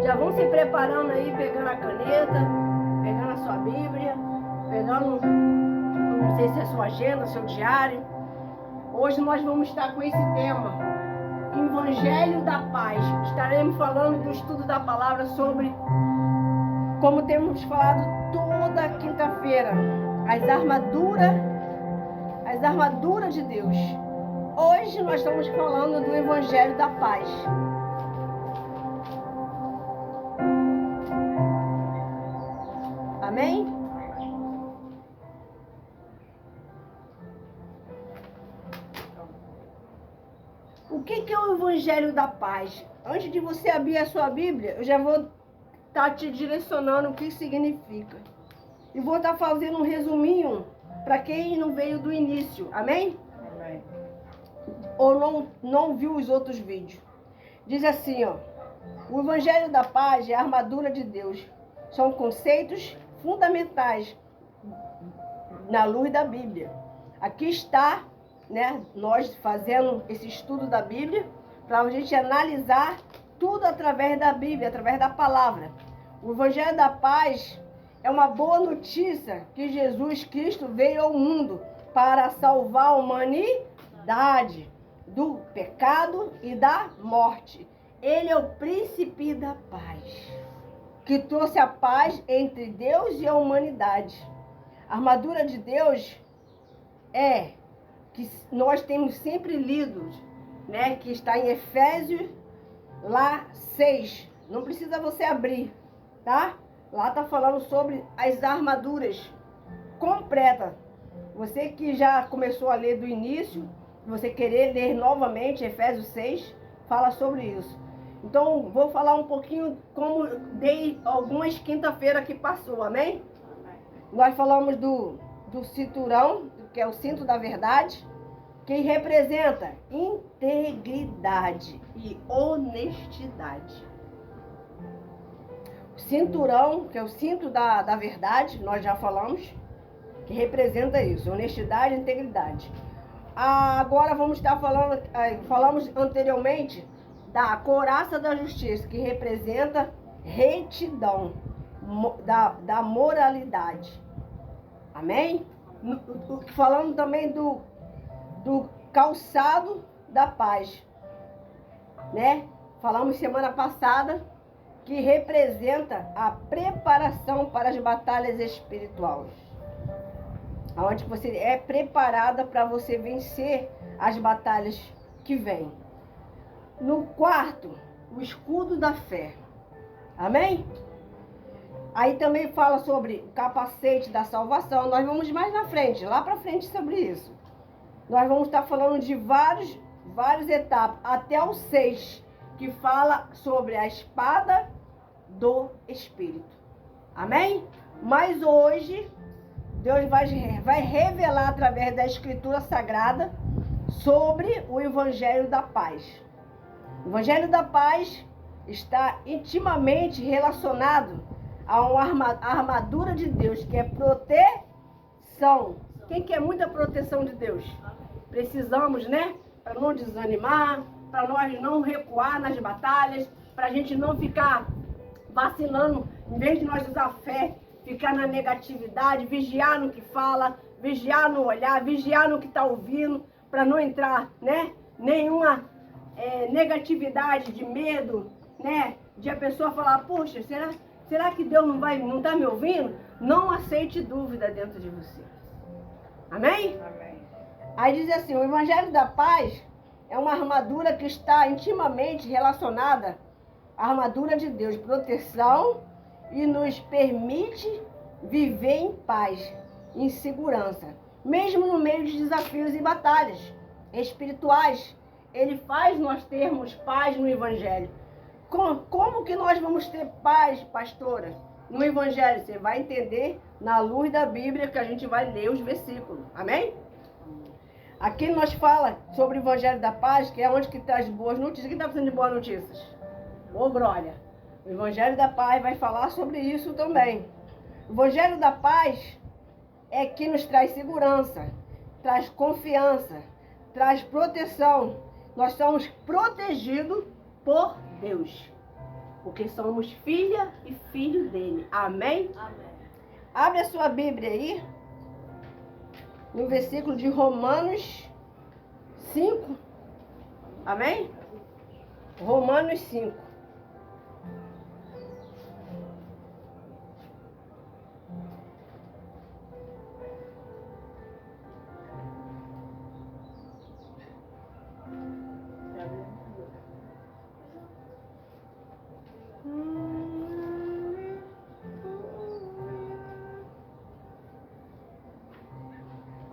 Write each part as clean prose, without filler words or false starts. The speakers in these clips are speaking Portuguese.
Já vão se preparando aí, pegando a caneta, pegando a sua Bíblia, pegando, não sei se é a sua agenda, seu diário. Hoje nós vamos estar com esse tema, Evangelho da Paz. Estaremos falando do estudo da palavra sobre, como temos falado toda quinta-feira, as armaduras de Deus. Hoje nós estamos falando do Evangelho da Paz. Amém? O que é o Evangelho da Paz? Antes de você abrir a sua Bíblia, eu já vou estar te direcionando o que significa. E vou estar fazendo um resuminho para quem não veio do início. Amém? Amém. Ou não viu os outros vídeos. Diz assim, ó. O Evangelho da Paz é a armadura de Deus. São conceitos fundamentais na luz da Bíblia. Aqui está, né, nós fazendo esse estudo da Bíblia para a gente analisar tudo através da Bíblia, através da palavra. O Evangelho da Paz é uma boa notícia que Jesus Cristo veio ao mundo para salvar a humanidade do pecado e da morte. Ele é o príncipe da paz, que trouxe a paz entre Deus e a humanidade. A armadura de Deus é que nós temos sempre lido, né, que está em Efésios lá 6. Não precisa você abrir, tá? Lá está falando sobre as armaduras completas. Você que já começou a ler do início, você querer ler novamente Efésios 6, fala sobre isso. Então, vou falar um pouquinho como dei algumas quinta-feira que passou, amém? Nós falamos do cinturão, que é o cinto da verdade, que representa integridade e honestidade. O cinturão, que é o cinto da verdade, nós já falamos, que representa isso, honestidade e integridade. Agora vamos estar falamos anteriormente da couraça da justiça, que representa retidão, da moralidade. Amém? Falando também do calçado da paz, né? Falamos semana passada que representa a preparação para as batalhas espirituais, onde você é preparada para você vencer as batalhas que vêm. No quarto, o escudo da fé. Amém? Aí também fala sobre o capacete da salvação. Nós vamos mais na frente, lá para frente sobre isso. Nós vamos estar falando de várias etapas, até o 6, que fala sobre a espada do Espírito. Amém? Mas hoje, Deus vai revelar através da Escritura Sagrada sobre o Evangelho da Paz. O Evangelho da Paz está intimamente relacionado a uma armadura de Deus, que é proteção. Quem quer muita proteção de Deus? Precisamos, né? Para não desanimar, para nós não recuar nas batalhas, para a gente não ficar vacilando, em vez de nós usar fé, ficar na negatividade, vigiar no que fala, vigiar no olhar, vigiar no que está ouvindo, para não entrar, né, nenhuma negatividade, de medo, né, de a pessoa falar, poxa, será que Deus não está me ouvindo? Não aceite dúvida dentro de você. Amém? Amém. Aí diz assim, o Evangelho da Paz é uma armadura que está intimamente relacionada à armadura de Deus, proteção, e nos permite viver em paz, em segurança, mesmo no meio de desafios e batalhas espirituais. Ele faz nós termos paz no Evangelho. Como que nós vamos ter paz, pastora? No Evangelho, você vai entender na luz da Bíblia, que a gente vai ler os versículos. Amém? Aqui nós fala sobre o Evangelho da Paz, que é onde que traz boas notícias. Quem está precisando de boas notícias? Ô, glória! O Evangelho da Paz vai falar sobre isso também. O Evangelho da Paz é que nos traz segurança, traz confiança, traz proteção. Nós somos protegidos por Deus. porque somos filha e filho dele. Amém? Amém. Abre a sua Bíblia aí, no versículo de Romanos 5. Amém? Romanos 5.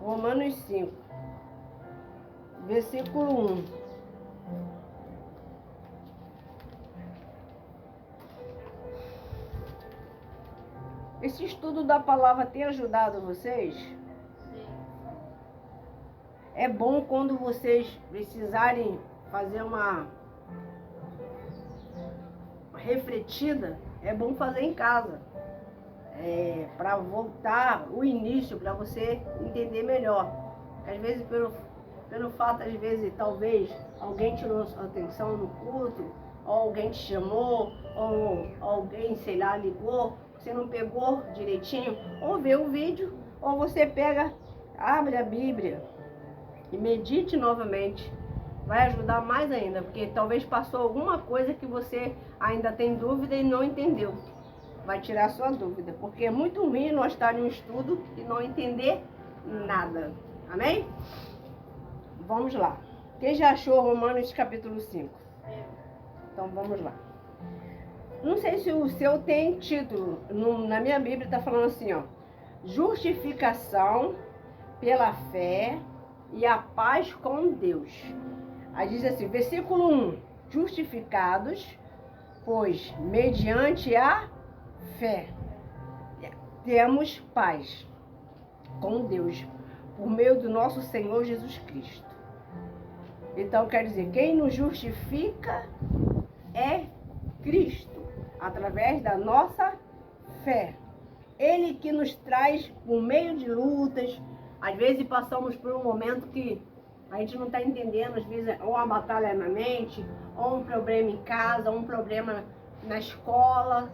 Romanos 5, versículo 1. Esse estudo da palavra tem ajudado vocês? Sim. É bom quando vocês precisarem fazer uma refletida, é bom fazer em casa. Para voltar o início, para você entender melhor. Às vezes, pelo fato, às vezes, talvez, alguém tirou sua atenção no culto, ou alguém te chamou, ou alguém, sei lá, ligou, você não pegou direitinho, ou vê o vídeo, ou você pega, abre a Bíblia e medite novamente. Vai ajudar mais ainda, porque talvez passou alguma coisa que você ainda tem dúvida e não entendeu. Vai tirar sua dúvida, porque é muito ruim nós estar em um estudo e não entender nada. Amém? Vamos lá. Quem já achou Romanos capítulo 5? Então vamos lá. Não sei se o seu tem título. Na minha Bíblia está falando assim, ó. Justificação pela fé e a paz com Deus. Aí diz assim, versículo 1. Justificados, pois mediante a fé temos paz com Deus por meio do nosso Senhor Jesus Cristo. Então quer dizer, quem nos justifica é Cristo, através da nossa fé. Ele que nos traz por meio de lutas. Às vezes passamos por um momento que a gente não está entendendo, às vezes ou uma batalha na mente, ou um problema em casa, ou um problema na escola,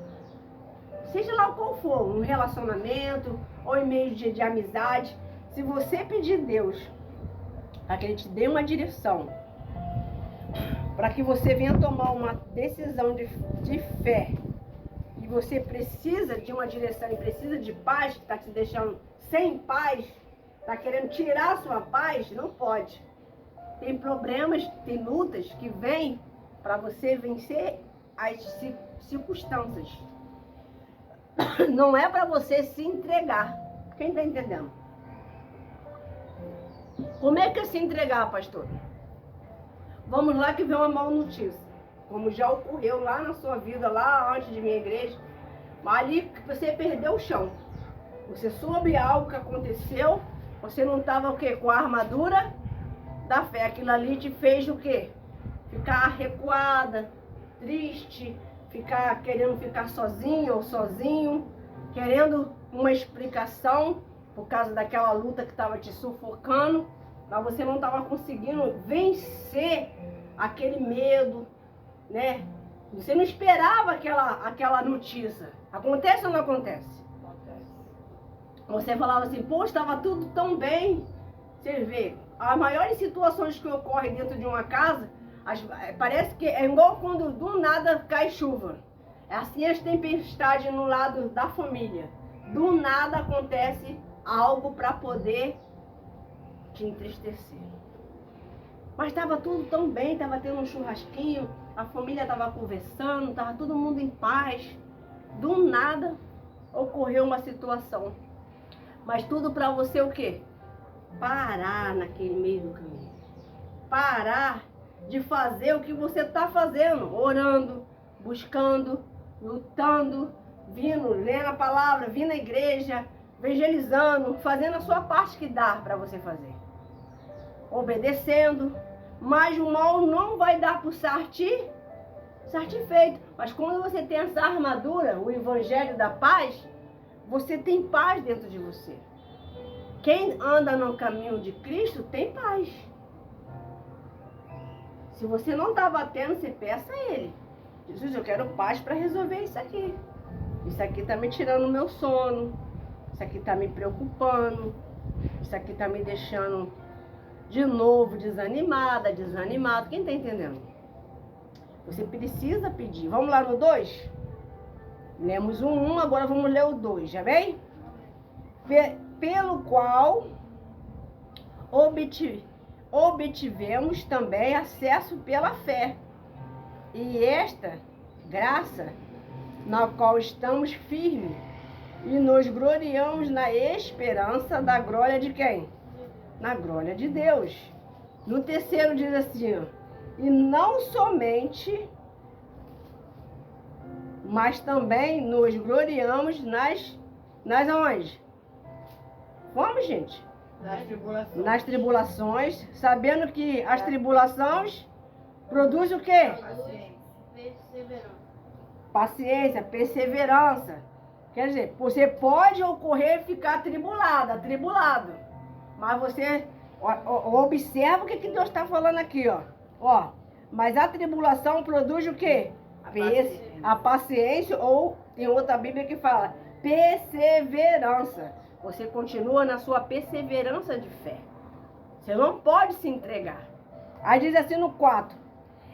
seja lá qual for, um relacionamento, ou em meio de amizade. Se você pedir a Deus para que Ele te dê uma direção, para que você venha tomar uma decisão de fé, e você precisa de uma direção e precisa de paz, que está te deixando sem paz, está querendo tirar a sua paz, não pode. Tem problemas, tem lutas que vêm para você vencer as circunstâncias. Não é para você se entregar. Quem está entendendo? Como é que é se entregar, pastor? Vamos lá que vem uma má notícia. Como já ocorreu lá na sua vida, lá antes de minha igreja. Mas ali você perdeu o chão. Você soube algo que aconteceu. Você não estava o quê? Com a armadura da fé. Aquilo ali te fez o quê? Ficar recuada, triste, querendo ficar sozinho ou sozinho, querendo uma explicação por causa daquela luta que estava te sufocando, mas você não estava conseguindo vencer aquele medo, né? Você não esperava aquela notícia. Acontece ou não acontece? Acontece. Você falava assim, pô, estava tudo tão bem. Você vê, as maiores situações que ocorrem dentro de uma casa, parece que é igual quando do nada cai chuva. É assim as tempestades no lado da família. Do nada acontece algo para poder te entristecer. Mas estava tudo tão bem, estava tendo um churrasquinho, a família estava conversando, estava todo mundo em paz. Do nada ocorreu uma situação. Mas tudo para você o quê? Parar naquele meio do caminho. Parar de fazer o que você está fazendo, orando, buscando, lutando, vindo, lendo a palavra, vindo na igreja, evangelizando, fazendo a sua parte que dá para você fazer. Obedecendo, mas o mal não vai dar por satisfeito. Mas quando você tem essa armadura, o evangelho da paz, você tem paz dentro de você. Quem anda no caminho de Cristo tem paz. Se você não está batendo, você peça a Ele. Jesus, eu quero paz para resolver isso aqui. Isso aqui está me tirando o meu sono. Isso aqui está me preocupando. Isso aqui está me deixando de novo desanimada, desanimado. Quem está entendendo? Você precisa pedir. Vamos lá no 2? Lemos o 1, agora vamos ler o 2, já vem? Pelo qual obtivemos também acesso pela fé. E esta graça, na qual estamos firmes e nos gloriamos na esperança da glória de quem? Na glória de Deus. No 3º diz assim, ó, e não somente, mas também nos gloriamos nas onde? Vamos, gente? Nas tribulações, sabendo que as tribulações produzem o quê? Paciência, perseverança. Quer dizer, você pode ocorrer ficar atribulado. Mas você observa o que Deus está falando aqui, ó. Mas a tribulação produz o quê? A paciência, ou tem outra Bíblia que fala perseverança. Você continua na sua perseverança de fé. Você não pode se entregar. Aí diz assim no 4.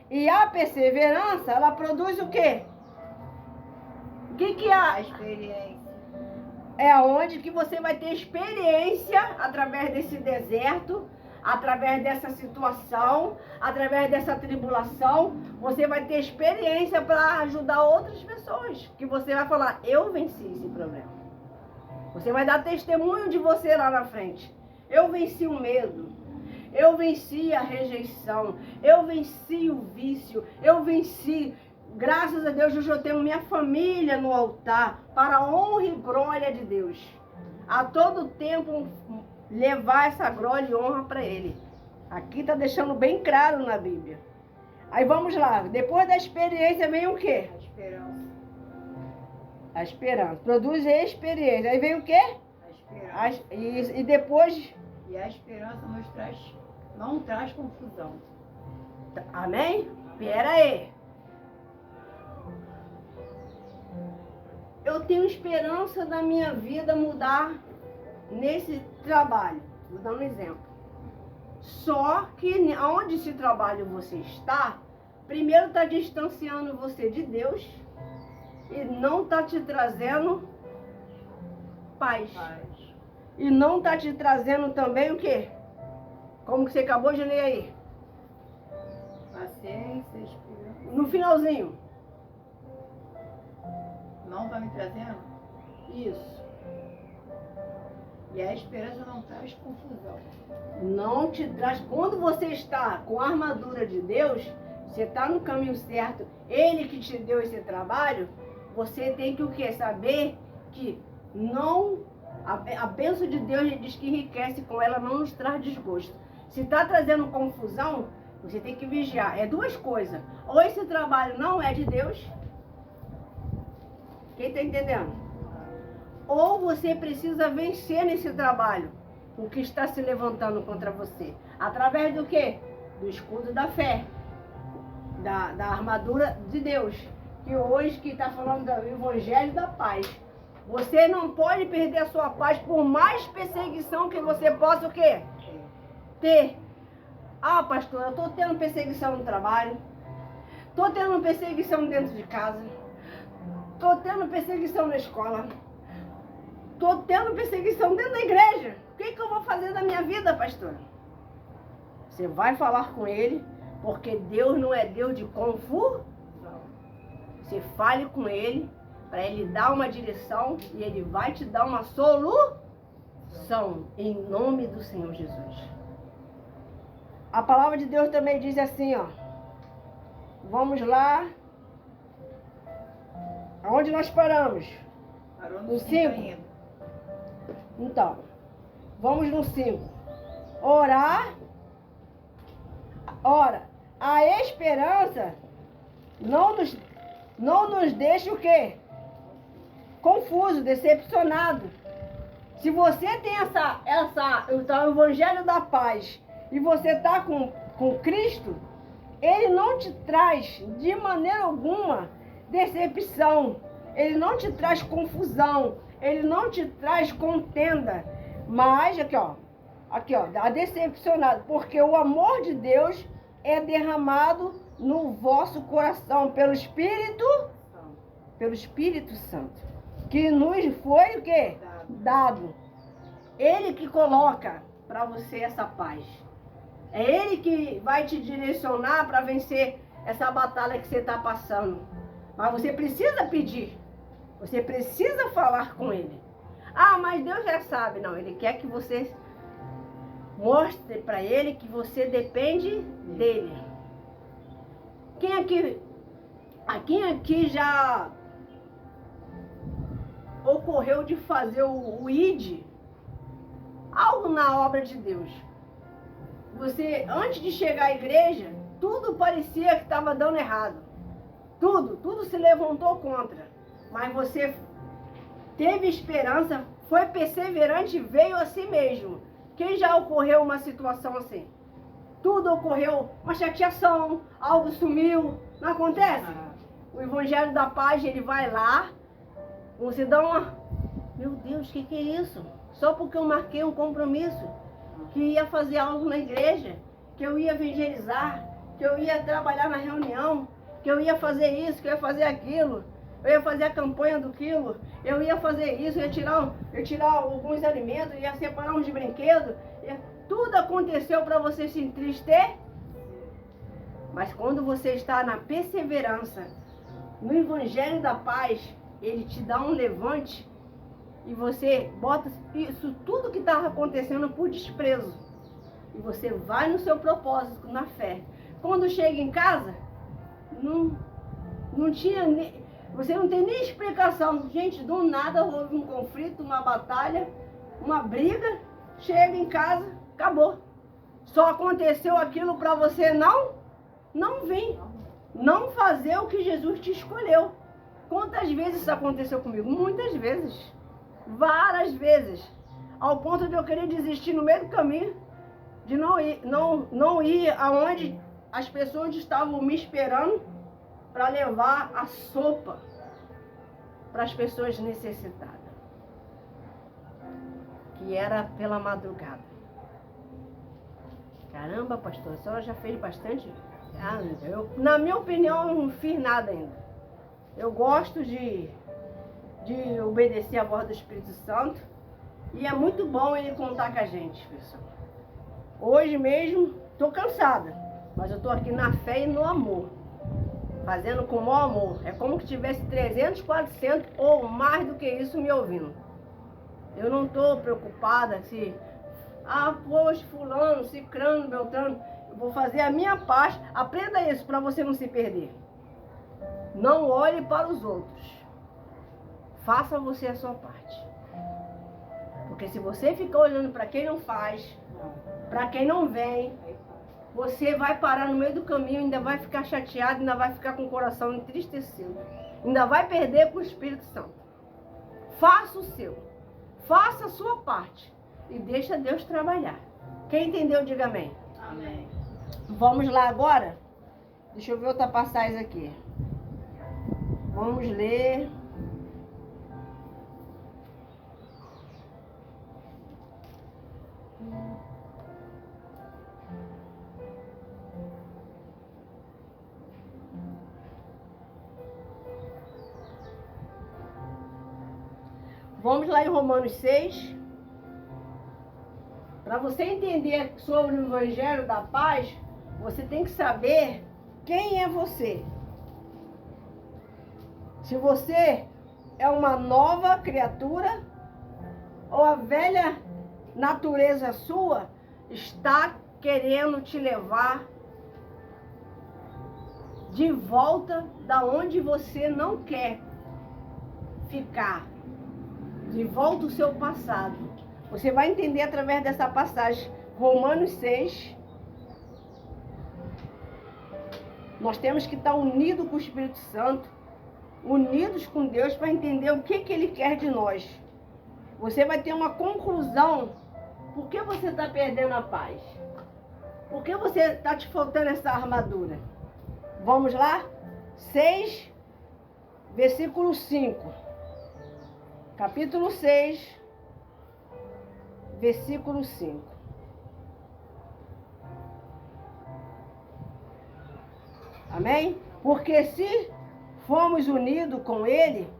E a perseverança, ela produz o quê? O que é a experiência? É onde que você vai ter experiência através desse deserto, através dessa situação, através dessa tribulação. Você vai ter experiência para ajudar outras pessoas. Que você vai falar, eu venci esse problema. Você vai dar testemunho de você lá na frente. Eu venci o medo. Eu venci a rejeição. Eu venci o vício. Eu venci. Graças a Deus, hoje eu tenho minha família no altar para a honra e glória de Deus. A todo tempo levar essa glória e honra para Ele. Aqui está deixando bem claro na Bíblia. Aí vamos lá. Depois da experiência vem o quê? A esperança. A esperança. Produz a experiência. Aí vem o quê? A esperança. E depois... E a esperança não traz confusão. Amém? Pera aí. Eu tenho esperança da minha vida mudar nesse trabalho. Vou dar um exemplo. Só que onde esse trabalho você está, primeiro está distanciando você de Deus e não está te trazendo paz. E não está te trazendo também o quê? Como que você acabou de ler aí? Paciência, esperança. No finalzinho. Não está me trazendo? Isso. E a esperança não traz confusão. Não te traz. Quando você está com a armadura de Deus, você está no caminho certo. Ele que te deu esse trabalho, você tem que o quê? Saber que não... A bênção de Deus, ele diz que enriquece, com ela não nos traz desgosto. Se está trazendo confusão, você tem que vigiar. É duas coisas. Ou esse trabalho não é de Deus. Quem está entendendo? Ou você precisa vencer nesse trabalho o que está se levantando contra você. Através do quê? Do escudo da fé. Da armadura de Deus. Que hoje que está falando do evangelho da paz. Você não pode perder a sua paz por mais perseguição que você possa o quê? Ter. Ah, pastor, eu estou tendo perseguição no trabalho. Estou tendo perseguição dentro de casa. Estou tendo perseguição na escola. Estou tendo perseguição dentro da igreja. O que eu vou fazer da minha vida, pastor? Você vai falar com ele, porque Deus não é Deus de confusão. Você fale com ele, para ele dar uma direção e ele vai te dar uma solução. Em nome do Senhor Jesus. A palavra de Deus também diz assim, ó. Vamos lá. Aonde nós paramos? Parou No 5? Então, vamos no 5. Orar. Ora, a esperança não nos deixa o quê? Confuso, decepcionado. Se você tem então, o evangelho da paz e você está com Cristo, Ele não te traz de maneira alguma decepção. Ele não te traz confusão. Ele não te traz contenda. Mas, aqui ó, a decepcionado. Porque o amor de Deus é derramado no vosso coração pelo Espírito Santo. Que nos foi o quê? Dado. Ele que coloca para você essa paz. É Ele que vai te direcionar para vencer essa batalha que você está passando. Mas você precisa pedir. Você precisa falar com Ele. Ah, mas Deus já sabe. Não, Ele quer que você mostre para Ele que você depende dEle. Quem aqui já ocorreu de fazer o ID? Algo na obra de Deus. Você, antes de chegar à igreja, tudo parecia que estava dando errado. Tudo se levantou contra. Mas você teve esperança, foi perseverante e veio a si mesmo. Quem já ocorreu uma situação assim? Tudo ocorreu, uma chateação, algo sumiu, não acontece? O Evangelho da Paz, ele vai lá, você dá uma... Meu Deus, o que é isso? Só porque eu marquei um compromisso, que ia fazer algo na igreja, que eu ia evangelizar, que eu ia trabalhar na reunião, que eu ia fazer isso, que eu ia fazer aquilo, eu ia fazer a campanha do quilo, eu ia fazer isso, eu ia tirar alguns alimentos, ia separar uns brinquedos, tudo aconteceu para você se entristecer. Mas quando você está na perseverança, no Evangelho da Paz, ele te dá um levante e você bota isso tudo que estava acontecendo por desprezo. E você vai no seu propósito, na fé. Quando chega em casa, não tinha... Você não tem nem explicação. Gente, do nada houve um conflito, uma batalha, uma briga. Chega em casa, acabou. Só aconteceu aquilo para você não vir. Não fazer o que Jesus te escolheu. Quantas vezes isso aconteceu comigo? Muitas vezes. Várias vezes. Ao ponto de eu querer desistir no meio do caminho. De não ir aonde as pessoas estavam me esperando para levar a sopa para as pessoas necessitadas. Que era pela madrugada. Caramba, pastor, a senhora já fez bastante? Na minha opinião, eu não fiz nada ainda. Eu gosto de obedecer a voz do Espírito Santo. E é muito bom ele contar com a gente, pessoal. Hoje mesmo, estou cansada. Mas eu estou aqui na fé e no amor. Fazendo com o maior amor. É como que tivesse 300, 400 ou mais do que isso me ouvindo. Eu não estou preocupada se... poxa, fulano, cicrano, beltrano. Eu vou fazer a minha parte. Aprenda isso para você não se perder. Não olhe para os outros. Faça você a sua parte. Porque se você ficar olhando para quem não faz, para quem não vem, você vai parar no meio do caminho, ainda vai ficar chateado, ainda vai ficar com o coração entristecido. Ainda vai perder com o Espírito Santo. Faça o seu. Faça a sua parte. E deixa Deus trabalhar. Quem entendeu, diga amém. Amém. Vamos lá agora? Deixa eu ver outra passagem aqui. Vamos ler. Vamos lá em Romanos 6. Para você entender sobre o Evangelho da Paz, você tem que saber quem é você. Se você é uma nova criatura ou a velha natureza sua está querendo te levar de volta da onde você não quer ficar. De volta ao seu passado. Você vai entender através dessa passagem. Romanos 6. Nós temos que estar unidos com o Espírito Santo. Unidos com Deus para entender o que Ele quer de nós. Você vai ter uma conclusão. Por que você está perdendo a paz? Por que você está te faltando essa armadura? Vamos lá? 6, versículo 5. Capítulo 6, versículo 5. Amém? Porque se fomos unidos com ele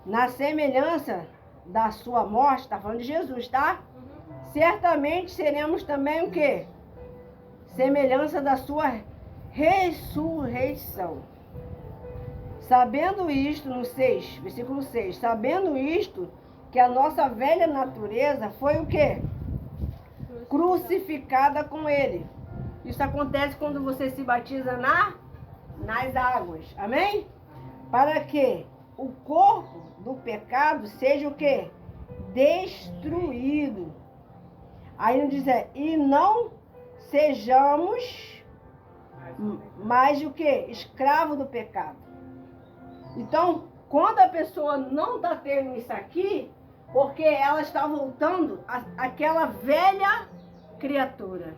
na semelhança da sua morte, está falando de Jesus, tá? Certamente seremos também o quê? Semelhança da sua ressurreição. Sabendo isto, no 6, versículo 6, sabendo isto, que a nossa velha natureza foi o quê? Crucificada com ele. Isso acontece quando você se batiza nas águas. Amém? Para que o corpo do pecado seja o quê? Destruído. Aí não diz, e não sejamos mais o quê? Escravo do pecado. Então, quando a pessoa não está tendo isso aqui, porque ela está voltando àquela velha criatura.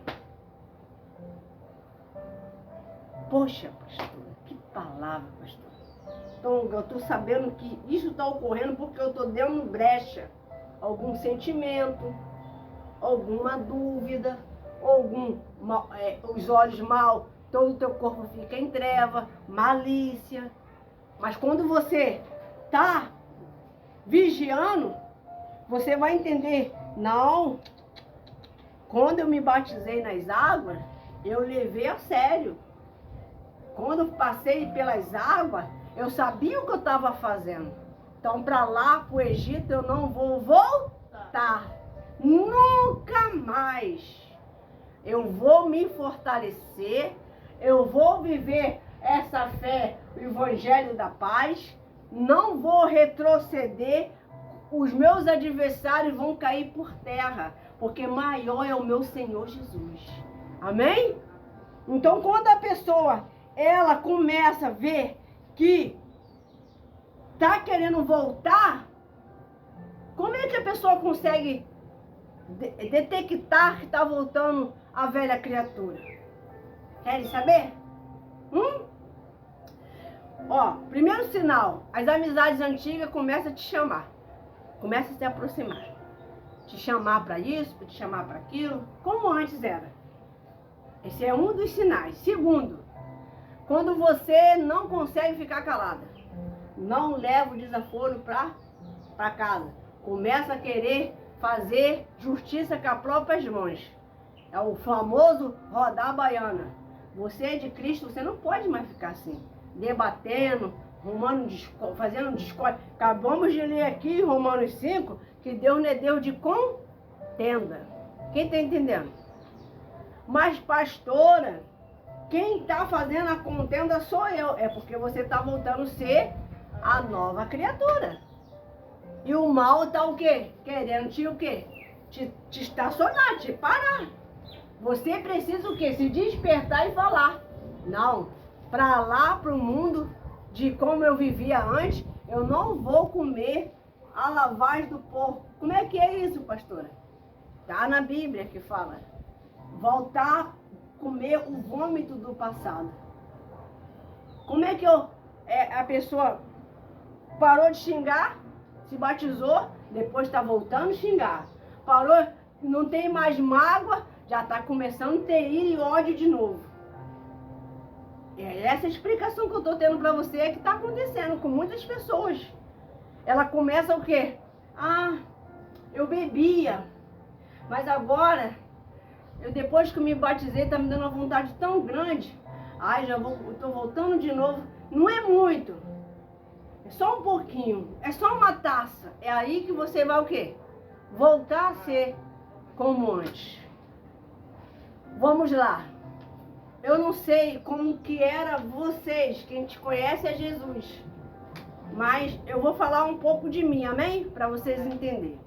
Poxa, pastora, que palavra, pastora. Então, eu estou sabendo que isso está ocorrendo porque eu estou dando brecha. Algum sentimento, alguma dúvida, os olhos mal, todo o teu corpo fica em treva, malícia. Mas quando você está vigiando, você vai entender, não, quando eu me batizei nas águas, eu levei a sério. Quando eu passei pelas águas, eu sabia o que eu estava fazendo. Então, para lá, para o Egito, eu não vou voltar. Nunca mais. Eu vou me fortalecer, eu vou viver essa fé, o Evangelho da Paz, não vou retroceder, os meus adversários vão cair por terra, porque maior é o meu Senhor Jesus. Amém? Então, quando a pessoa, ela começa a ver que está querendo voltar, como é que a pessoa consegue detectar que está voltando a velha criatura? Querem saber? Ó, primeiro sinal, as amizades antigas começam a te chamar, começam a se aproximar, te chamar para isso, te chamar para aquilo, como antes era. Esse é um dos sinais. Segundo, quando você não consegue ficar calada, não leva o desaforo para casa, começa a querer fazer justiça com as próprias mãos. É o famoso rodar a baiana. Você é de Cristo, você não pode mais ficar assim, debatendo, fazendo discórdia. Acabamos de ler aqui, Romanos 5, que Deus não é Deus de contenda. Quem está entendendo? Mas, pastora, quem está fazendo a contenda sou eu. É porque você está voltando a ser a nova criatura. E o mal está o quê? Querendo te o quê? Te estacionar, te parar. Você precisa o quê? Se despertar e falar. Não, para lá, para o mundo de como eu vivia antes, eu não vou comer a lavagem do porco. Como é que é isso, pastora? Está na Bíblia que fala. Voltar a comer o vômito do passado. Como é que a pessoa parou de xingar, se batizou, depois está voltando a xingar. Parou, não tem mais mágoa, já está começando a ter ira e ódio de novo. É essa explicação que eu estou tendo para você que está acontecendo com muitas pessoas. Ela começa o quê? Ah, eu bebia, mas agora, depois que eu me batizei, está me dando uma vontade tão grande. Ai, estou voltando de novo. Não é muito. É só um pouquinho. É só uma taça. É aí que você vai o quê? Voltar a ser como antes. Vamos lá. Eu não sei como que era vocês. Quem te conhece é Jesus. Mas eu vou falar um pouco de mim, amém? Para vocês entenderem.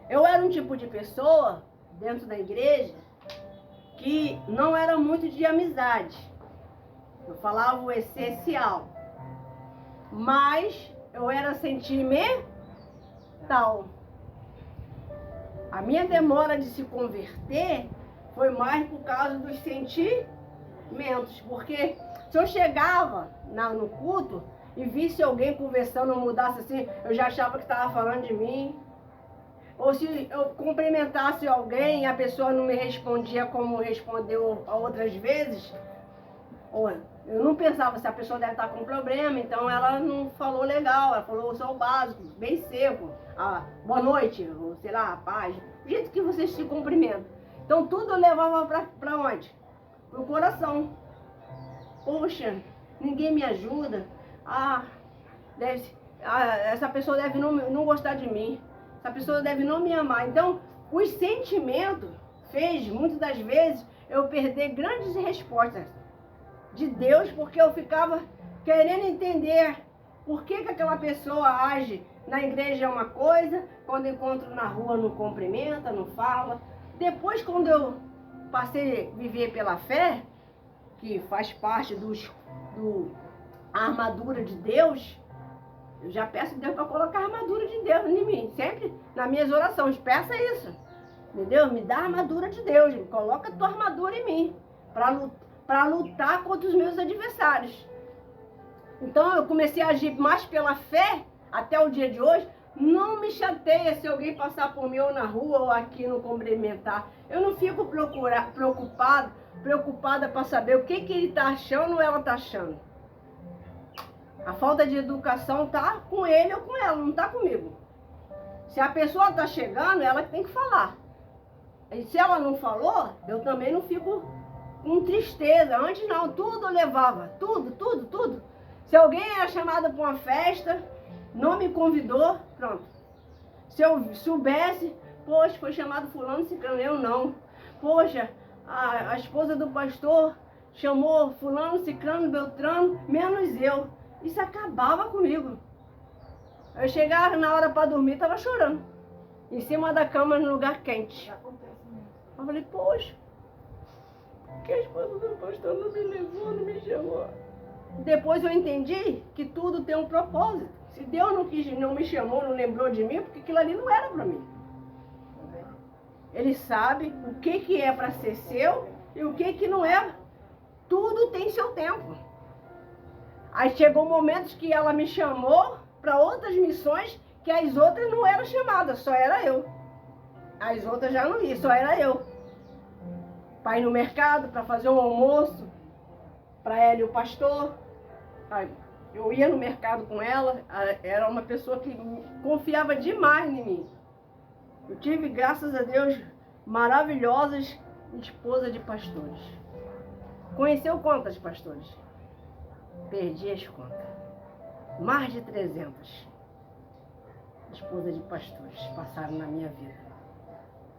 Eu era um tipo de pessoa dentro da igreja que não era muito de amizade. Eu falava o essencial. Mas eu era sentimental. A minha demora de se converter foi mais por causa dos sentimentos. sentimentos, porque se eu chegava no culto e visse alguém conversando ou mudasse assim, eu já achava que estava falando de mim. Ou se eu cumprimentasse alguém e a pessoa não me respondia como respondeu outras vezes, ou eu não pensava se a pessoa deve estar com problema, então ela não falou legal, ela falou só o básico, bem seco. Boa noite, ou sei lá, paz, do jeito que vocês se cumprimentam. Então tudo eu levava para onde? Pro coração. Poxa, ninguém me ajuda. Essa pessoa deve não gostar de mim. Essa pessoa deve não me amar. Então, os sentimentos fez, muitas das vezes, eu perder grandes respostas de Deus, porque eu ficava querendo entender por que aquela pessoa age na igreja é uma coisa, quando encontro na rua não cumprimenta, não fala. Depois, quando eu passei a viver pela fé, que faz parte da armadura de Deus, eu já peço a Deus para colocar a armadura de Deus em mim. Sempre nas minhas orações, peça isso. Entendeu? Me dá a armadura de Deus. Coloca a tua armadura em mim. Para lutar contra os meus adversários. Então eu comecei a agir mais pela fé, até o dia de hoje. Não me chateia se alguém passar por mim ou na rua ou aqui não cumprimentar. Eu não fico preocupada para saber o que ele está achando ou ela está achando. A falta de educação tá com ele ou com ela, não tá comigo. Se a pessoa tá chegando, ela tem que falar. E se ela não falou, eu também não fico com tristeza. Antes não, tudo eu levava. Tudo. Se alguém era chamado para uma festa, não me convidou, pronto. Se eu soubesse, poxa, foi chamado fulano, ciclano, eu não. Poxa, a esposa do pastor chamou fulano, ciclano, beltrano, menos eu. Isso acabava comigo. Eu chegava na hora para dormir, estava chorando. Em cima da cama, no lugar quente. Eu falei, poxa, que a esposa do pastor não me levou, não me chamou. Depois eu entendi que tudo tem um propósito. Se Deus não me chamou, não lembrou de mim, porque aquilo ali não era para mim. Ele sabe o que é para ser seu e o que não é. Tudo tem seu tempo. Aí chegou momentos que ela me chamou para outras missões que as outras não eram chamadas, só era eu. As outras já não iam, só era eu. Para ir no mercado, para fazer um almoço, para ela e o pastor. Eu ia no mercado com ela, era uma pessoa que confiava demais em mim. Eu tive, graças a Deus, maravilhosas esposas de pastores. Conheceu quantas pastores? Perdi as contas. Mais de 300 esposas de pastores passaram na minha vida.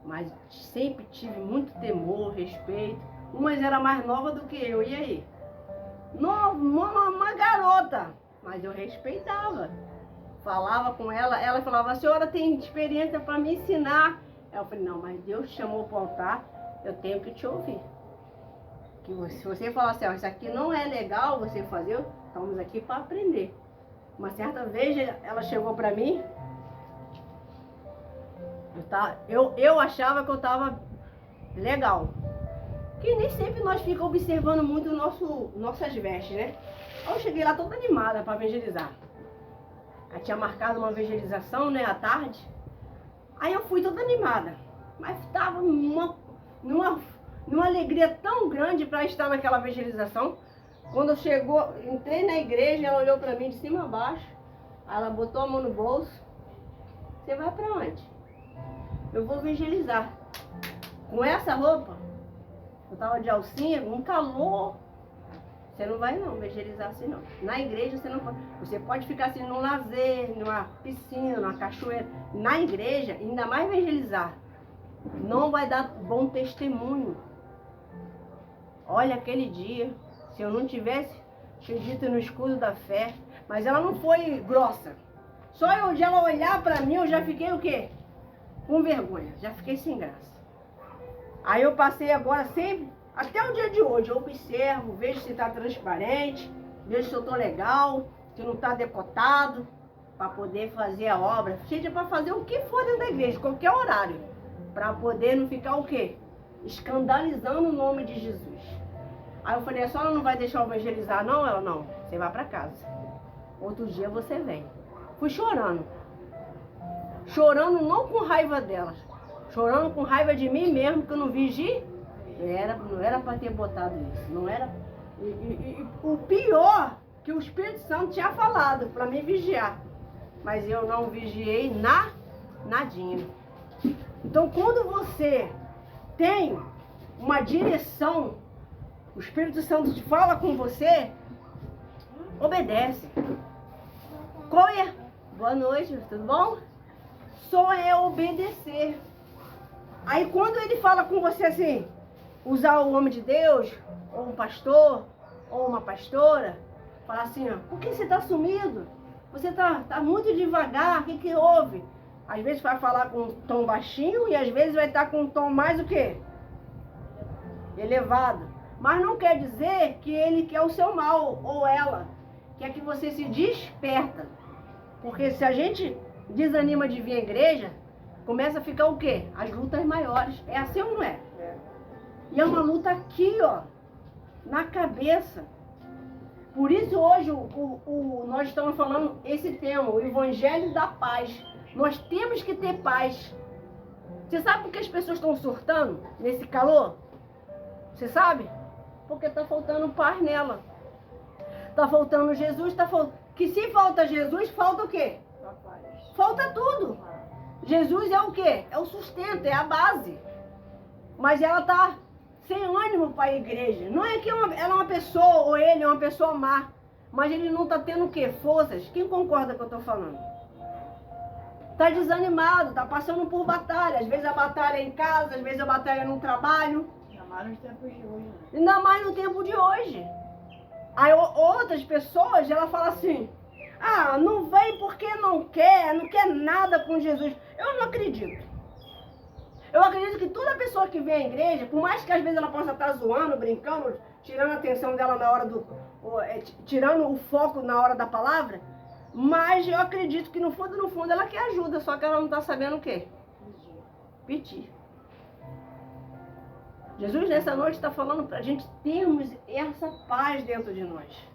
Mas sempre tive muito temor, respeito. Umas eram mais novas do que eu, e aí? Uma garota, mas eu respeitava. Falava com ela, ela falava, a senhora tem experiência para me ensinar. Eu falei, não, mas Deus te chamou para o altar, eu tenho que te ouvir. Se você falar assim, isso aqui não é legal você fazer, estamos aqui para aprender. Uma certa vez ela chegou para mim, eu achava que eu estava legal. Que nem sempre nós ficamos observando muito nossas vestes, né? Aí eu cheguei lá toda animada para evangelizar. Aí tinha marcado uma evangelização, né, à tarde. Aí eu fui toda animada. Mas estava numa alegria tão grande para estar naquela evangelização. Quando entrei na igreja, ela olhou para mim de cima a baixo. Aí ela botou a mão no bolso. Você vai para onde? Eu vou evangelizar. Com essa roupa, eu estava de alcinha, um calor. Você não vai não evangelizar assim não. Na igreja você não pode. Você pode ficar assim num lazer, numa piscina, numa cachoeira. Na igreja, ainda mais evangelizar. Não vai dar bom testemunho. Olha aquele dia, se eu não tivesse acredito no escudo da fé, mas ela não foi grossa. Só de ela olhar para mim, eu já fiquei o quê? Com vergonha, já fiquei sem graça. Aí eu passei agora sempre, até o dia de hoje, eu observo, vejo se está transparente, vejo se eu estou legal, se não está decotado, para poder fazer a obra. Seja para fazer o que for dentro da igreja, qualquer horário, para poder não ficar o quê? Escandalizando o nome de Jesus. Aí eu falei, a senhora não vai deixar eu evangelizar não? Ela, não, você vai para casa. Outro dia você vem. Fui chorando. Chorando não com raiva dela. Chorando com raiva de mim mesmo, que eu não vigi. Não era para ter botado isso. Não era. E o pior, que o Espírito Santo tinha falado para mim vigiar. Mas eu não vigiei nadinha. Então quando você tem uma direção, o Espírito Santo te fala com você, obedece. Qual é? Boa noite, tudo bom? Só é obedecer. Aí quando ele fala com você assim, usar o homem de Deus, ou um pastor, ou uma pastora, falar assim, ó, por que você está sumido? Você tá muito devagar, o que houve? Às vezes vai falar com um tom baixinho e às vezes vai estar com um tom mais o quê? Elevado. Mas não quer dizer que ele quer o seu mal, ou ela. Quer que você se desperta. Porque se a gente desanima de vir à igreja, começa a ficar o quê? As lutas maiores. É assim ou não é? E é uma luta aqui, ó, na cabeça. Por isso hoje nós estamos falando esse tema, o Evangelho da Paz. Nós temos que ter paz. Você sabe por que as pessoas estão surtando nesse calor? Você sabe? Porque está faltando paz nela. Está faltando Jesus, que se falta Jesus, falta o quê? Falta tudo. Jesus é o quê? É o sustento, é a base. Mas ela está sem ânimo para a igreja. Não é que ela é uma pessoa, ou ele é uma pessoa má. Mas ele não está tendo o quê? Forças. Quem concorda com o que eu estou falando? Está desanimado, está passando por batalha. Às vezes a batalha é em casa, às vezes a batalha é no trabalho. Ainda mais nos tempos de hoje. Ainda mais no tempo de hoje. Aí outras pessoas, ela fala assim, ah, não vem porque não quer nada com Jesus. Eu não acredito. Eu acredito que toda pessoa que vem à igreja, por mais que às vezes ela possa estar zoando, brincando, tirando a atenção dela na hora tirando o foco na hora da palavra, mas eu acredito que no fundo ela quer ajuda, só que ela não está sabendo o quê? Pedir. Jesus nessa noite está falando para a gente termos essa paz dentro de nós.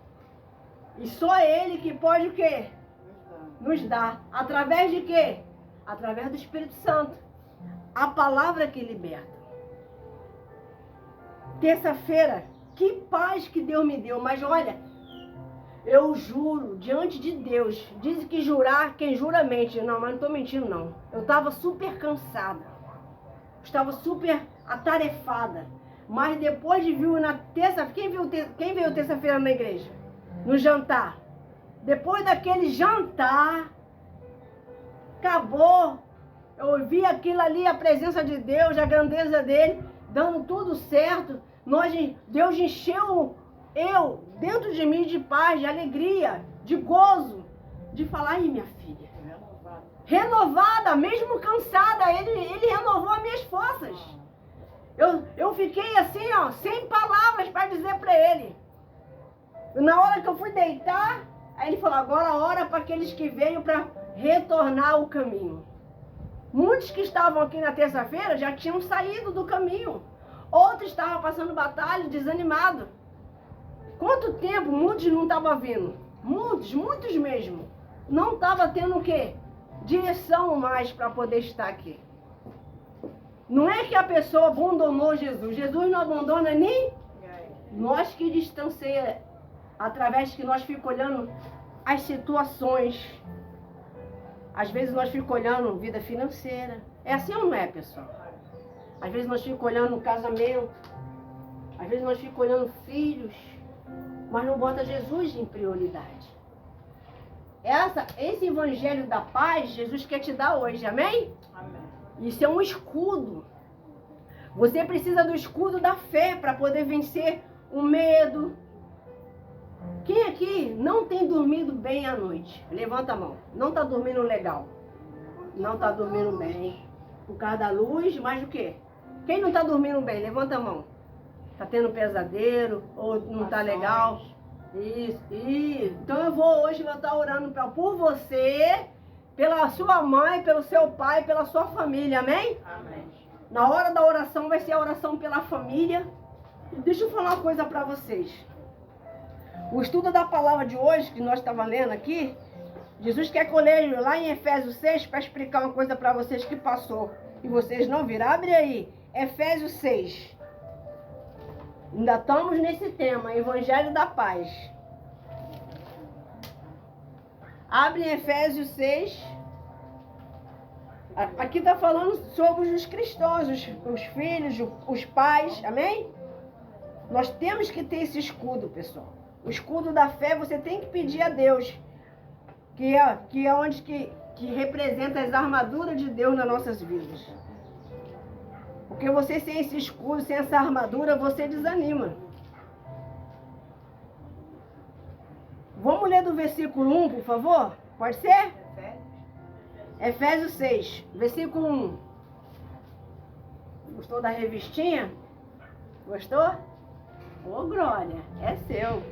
E só Ele que pode o quê? Nos dar. Através de quê? Através do Espírito Santo. A palavra que liberta. Terça-feira, que paz que Deus me deu. Mas olha, eu juro diante de Deus. Dizem que jurar, quem jura mente. Não, mas não estou mentindo não. Eu estava super cansada. Estava super atarefada. Mas depois de vir na terça, quem veio terça-feira na igreja? No jantar. Depois daquele jantar, acabou. Eu vi aquilo ali, a presença de Deus, a grandeza dele, dando tudo certo. Deus encheu eu, dentro de mim, de paz, de alegria, de gozo, de falar, ai minha filha, renovada, mesmo cansada, ele renovou as minhas forças. Eu fiquei assim, ó, sem palavras para dizer para ele. Na hora que eu fui deitar, aí ele falou, agora a hora para aqueles que veio para retornar o caminho. Muitos que estavam aqui na terça-feira já tinham saído do caminho. Outros estavam passando batalha, desanimados. Quanto tempo muitos não estavam vindo? Muitos mesmo. Não estavam tendo o quê? Direção mais para poder estar aqui. Não é que a pessoa abandonou Jesus. Jesus não abandona nem nós que distancia, através que nós ficamos olhando as situações. Às vezes nós ficamos olhando vida financeira. É assim ou não é, pessoal? Às vezes nós ficamos olhando o casamento. Às vezes nós ficamos olhando filhos. Mas não bota Jesus em prioridade. Esse evangelho da paz, Jesus quer te dar hoje, amém? Amém. Isso é um escudo. Você precisa do escudo da fé para poder vencer o medo. Quem aqui não tem dormido bem à noite? Levanta a mão. Não está dormindo legal. Não está dormindo bem. Por causa da luz, mas o quê? Quem não está dormindo bem? Levanta a mão. Está tendo pesadelo ou não está legal? Isso. Então hoje eu vou estar orando por você, pela sua mãe, pelo seu pai, pela sua família, amém? Amém. Na hora da oração vai ser a oração pela família Deixa eu falar uma coisa para vocês. O estudo da palavra de hoje, que nós estávamos lendo aqui, Jesus quer que eu leia lá em Efésios 6 para explicar uma coisa para vocês que passou. E vocês não viram. Abre aí, Efésios 6. Ainda estamos nesse tema, Evangelho da Paz. Abre em Efésios 6. Aqui está falando sobre os cristãos, os filhos, os pais, amém? Nós temos que ter esse escudo, pessoal. O escudo da fé você tem que pedir a Deus, que é onde que representa as armaduras de Deus nas nossas vidas. Porque você sem esse escudo, sem essa armadura, você desanima. Vamos ler do versículo 1, por favor? Pode ser? Efésios 6, versículo 1. Gostou da revistinha? Gostou? Ô, glória, é seu.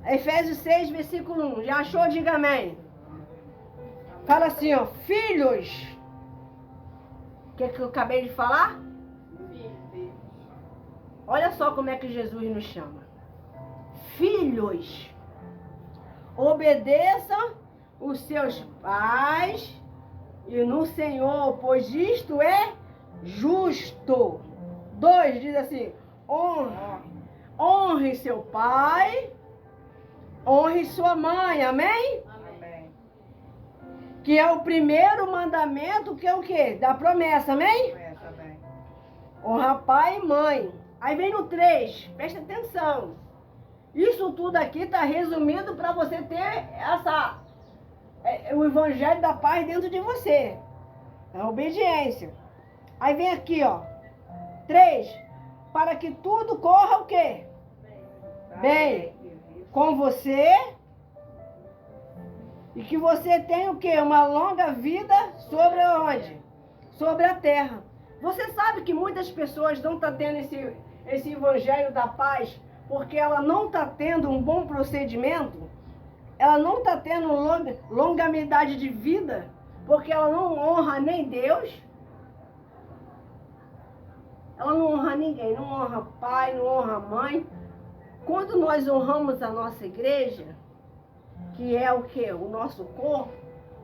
Efésios 6, versículo 1. Já achou? Diga amém. Fala assim, ó. Filhos. O que eu acabei de falar? Olha só como é que Jesus nos chama. Filhos. Obedeçam os seus pais e no Senhor, pois isto é justo. 2 diz assim: honre seu pai, honre sua mãe, amém? Amém. Que é o primeiro mandamento, que é o quê? Da promessa, amém? Amém. Honra pai e mãe. Aí vem no 3, presta atenção. Isso tudo aqui está resumido para você ter o evangelho da paz dentro de você. A obediência. Aí vem aqui, ó. 3. Para que tudo corra o quê? Bem. Com você. E que você tenha o quê? Uma longa vida sobre onde? Sobre a terra. Você sabe que muitas pessoas não estão tendo esse evangelho da paz porque ela não está tendo um bom procedimento? Ela não está tendo longanimidade de vida, porque ela não honra nem Deus, ela não honra ninguém, não honra pai, não honra mãe. Quando nós honramos a nossa igreja, que é o quê? O nosso corpo,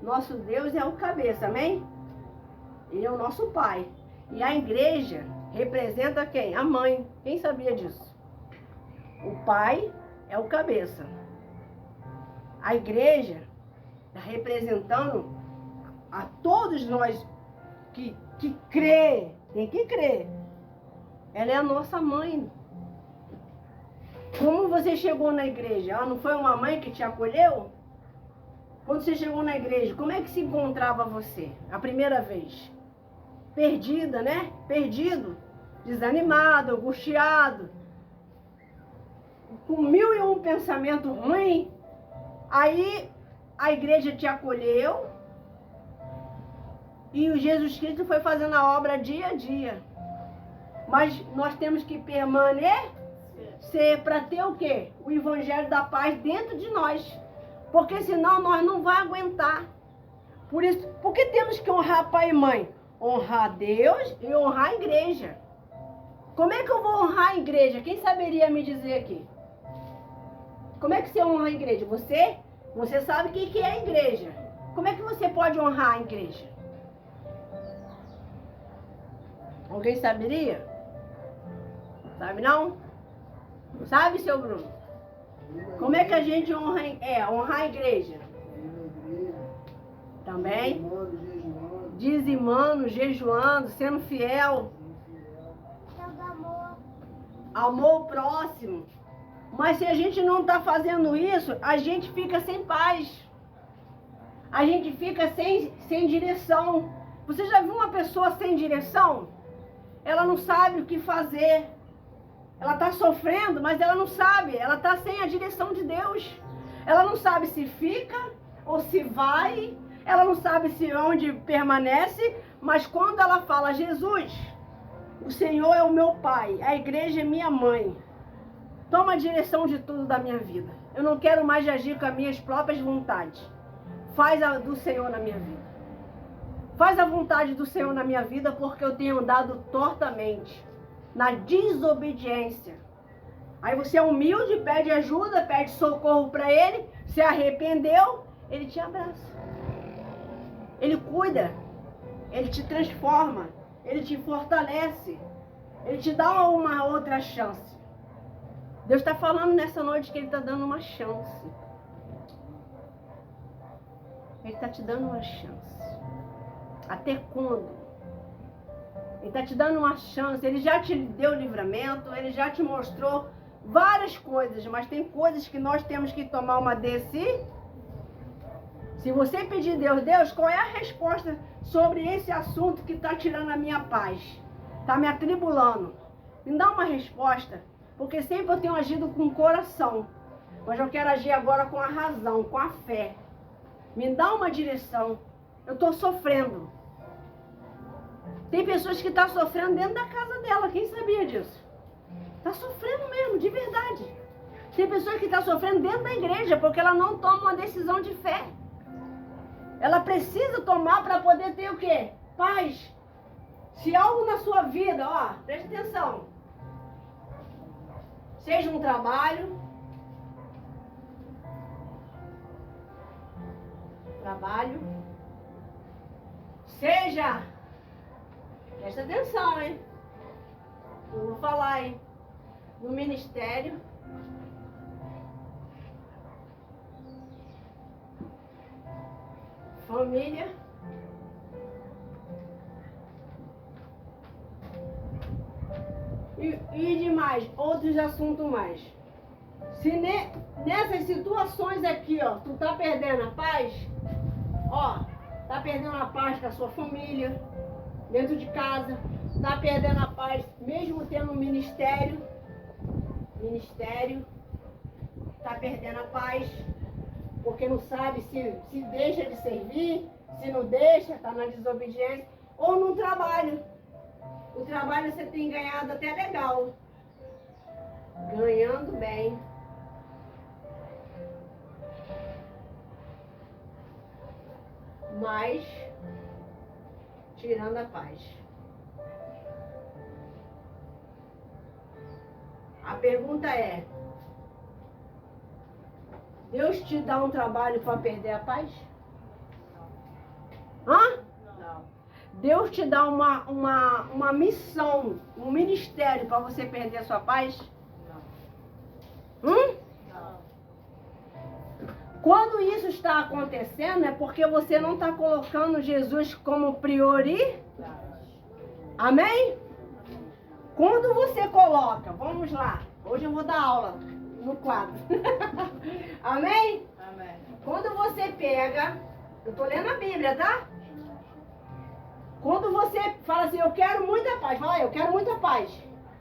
nosso Deus é o cabeça, amém? Ele é o nosso pai. E a igreja representa quem? A mãe. Quem sabia disso? O pai é o cabeça. A igreja está representando a todos nós que crê, tem que crer. Ela é a nossa mãe. Como você chegou na igreja? Ela não foi uma mãe que te acolheu? Quando você chegou na igreja, como é que se encontrava você? A primeira vez? Perdida, né? Perdido, desanimado, angustiado, com 1001 pensamento ruim. Aí a igreja te acolheu e o Jesus Cristo foi fazendo a obra dia a dia. Mas nós temos que permanecer para ter o quê? O evangelho da paz dentro de nós. Porque senão nós não vamos aguentar. Por isso, por que temos que honrar pai e mãe? Honrar Deus e honrar a igreja. Como é que eu vou honrar a igreja? Quem saberia me dizer aqui? Como é que você honra a igreja? Você sabe o que é a igreja. Como é que você pode honrar a igreja? Alguém saberia? Sabe não? Sabe, seu Bruno? Como é que a gente honrar a igreja? Também? Dizimando, jejuando, sendo fiel. Amor o próximo. Mas se a gente não está fazendo isso, a gente fica sem paz. A gente fica sem direção. Você já viu uma pessoa sem direção? Ela não sabe o que fazer. Ela está sofrendo, mas ela não sabe. Ela está sem a direção de Deus. Ela não sabe se fica ou se vai. Ela não sabe se onde permanece. Mas quando ela fala, Jesus, o Senhor é o meu pai, a igreja é minha mãe. Toma a direção de tudo da minha vida. Eu não quero mais agir com as minhas próprias vontades. Faz a do Senhor na minha vida. Faz a vontade do Senhor na minha vida, porque eu tenho andado tortamente. na desobediência. Aí você é humilde, pede ajuda, pede socorro para ele, se arrependeu, ele te abraça. Ele cuida, ele te transforma, ele te fortalece, ele te dá uma outra chance. Deus está falando nessa noite que ele está dando uma chance. Ele está te dando uma chance. Até quando? Ele está te dando uma chance. Ele já te deu livramento, ele já te mostrou várias coisas, mas tem coisas que nós temos que tomar uma decisão. Se você pedir Deus, qual é a resposta sobre esse assunto que está tirando a minha paz? Está me atribulando? Me dá uma resposta, porque sempre eu tenho agido com o coração, mas eu quero agir agora com a razão, com a fé. Me dá uma direção. Eu estou sofrendo. Tem pessoas que estão sofrendo dentro da casa dela, quem sabia disso? Está sofrendo mesmo, de verdade. Tem pessoas que estão sofrendo dentro da igreja, porque ela não toma uma decisão de fé. Ela precisa tomar para poder ter o quê? Paz. Se algo na sua vida, ó, preste atenção. Seja um trabalho. Seja. Presta atenção, hein? Eu vou falar, hein? No ministério. Família. E demais, outros assuntos mais. Se nessas situações aqui, ó, tu tá perdendo a paz, ó, tá perdendo a paz com a sua família, dentro de casa, tá perdendo a paz, mesmo tendo um ministério, tá perdendo a paz, porque não sabe se deixa de servir, se não deixa, tá na desobediência, ou no trabalho. O trabalho você tem ganhado até legal, ganhando bem. Mas tirando a paz. A pergunta é: Deus te dá um trabalho para perder a paz? Hã? Não. Deus te dá uma missão, um ministério para você perder a sua paz? Não. Não. Quando isso está acontecendo é porque você não está colocando Jesus como prioridade. Amém? Quando você coloca, vamos lá, hoje eu vou dar aula no quadro. Amém? Amém. Quando você pega, eu estou lendo a Bíblia, tá? Quando você fala assim, eu quero muita paz, fala aí, eu quero muita paz.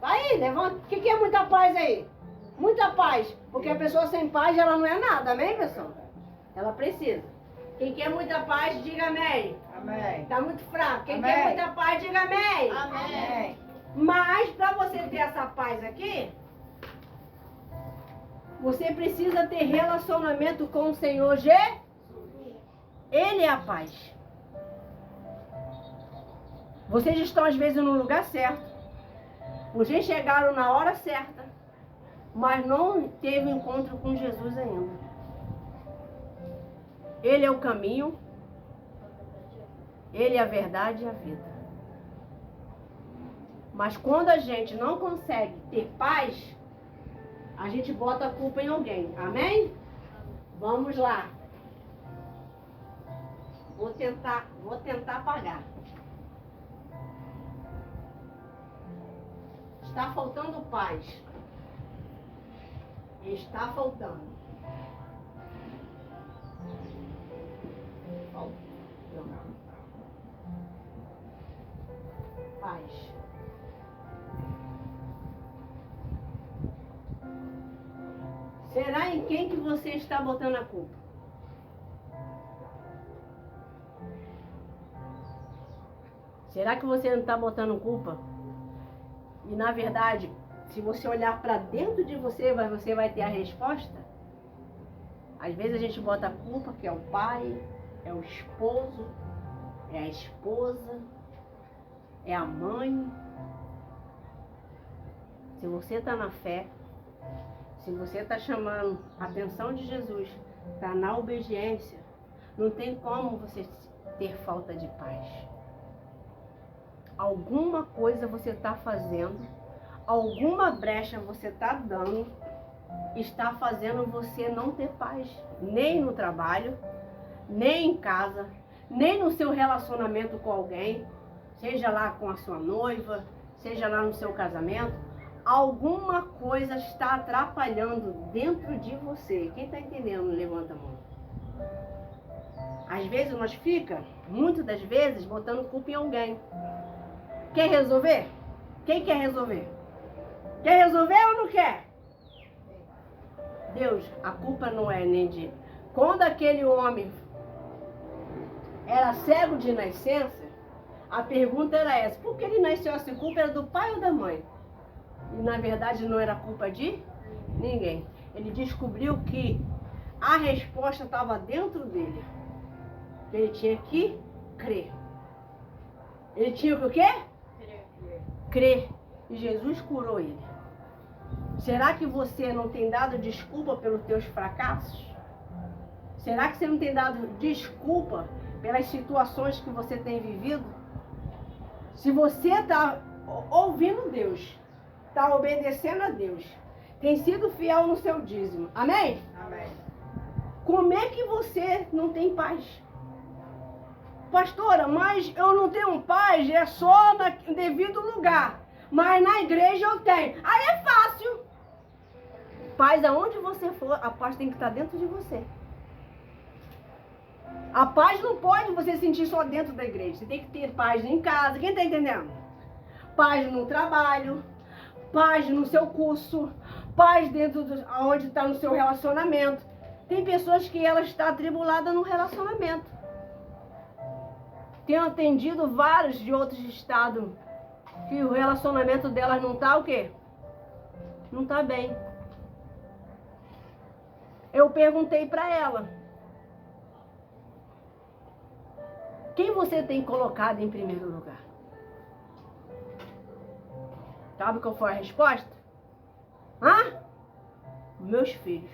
Vai aí, levanta. O que é muita paz aí? Muita paz. Porque a pessoa sem paz, ela não é nada, amém, pessoal? Ela precisa. Quem quer muita paz, diga amém. Amém. Tá muito fraco. Quem quer muita paz, diga amém. Amém. Mas, para você ter essa paz aqui, você precisa ter relacionamento com o Senhor Jesus. Ele é a paz. Vocês estão, às vezes, no lugar certo. Vocês chegaram na hora certa, mas não teve encontro com Jesus ainda. Ele é o caminho, Ele é a verdade e a vida. Mas quando a gente não consegue ter paz, a gente bota a culpa em alguém. Amém? Vamos lá. Vou tentar apagar. Está faltando paz. Está faltando. Paz. Será em quem que você está botando a culpa? Será que você não está botando culpa? E na verdade, se você olhar para dentro de você vai ter a resposta? Às vezes a gente bota a culpa, que é o pai, é o esposo, é a esposa, é a mãe. Se você está na fé, se você está chamando a atenção de Jesus, está na obediência, não tem como você ter falta de paz. Alguma coisa você está fazendo, alguma brecha você está dando, está fazendo você não ter paz, nem no trabalho, nem em casa, nem no seu relacionamento com alguém, seja lá com a sua noiva, seja lá no seu casamento. Alguma coisa está atrapalhando dentro de você. Quem está entendendo, levanta a mão. Às vezes nós fica, muitas das vezes, botando culpa em alguém. Quer resolver? Quem quer resolver? Quer resolver ou não quer? Deus, a culpa não é nem de... Quando aquele homem era cego de nascença, a pergunta era essa: por que ele nasceu assim? Culpa era do pai ou da mãe? E na verdade não era culpa de ninguém. Ele descobriu que a resposta estava dentro dele. Ele tinha que crer. Ele tinha que o quê? Crer. E Jesus curou ele. Será que você não tem dado desculpa pelos teus fracassos? Será que você não tem dado desculpa pelas situações que você tem vivido? Se você está ouvindo Deus, está obedecendo a Deus, tem sido fiel no seu dízimo, amém? Amém. Como é que você não tem paz? Pastora, mas eu não tenho paz, é só no devido lugar. Mas na igreja eu tenho. Aí é fácil. Paz, aonde você for, a paz tem que estar dentro de você. A paz não pode você sentir só dentro da igreja. Você tem que ter paz em casa. Quem está entendendo? Paz no trabalho, paz no seu curso, paz dentro de onde está no seu relacionamento. Tem pessoas que elas estão atribuladas no relacionamento. Tenho atendido vários de outros estados que o relacionamento delas não está o quê? Não está bem. Eu perguntei para ela: quem você tem colocado em primeiro lugar? Sabe qual foi a resposta? Meus filhos.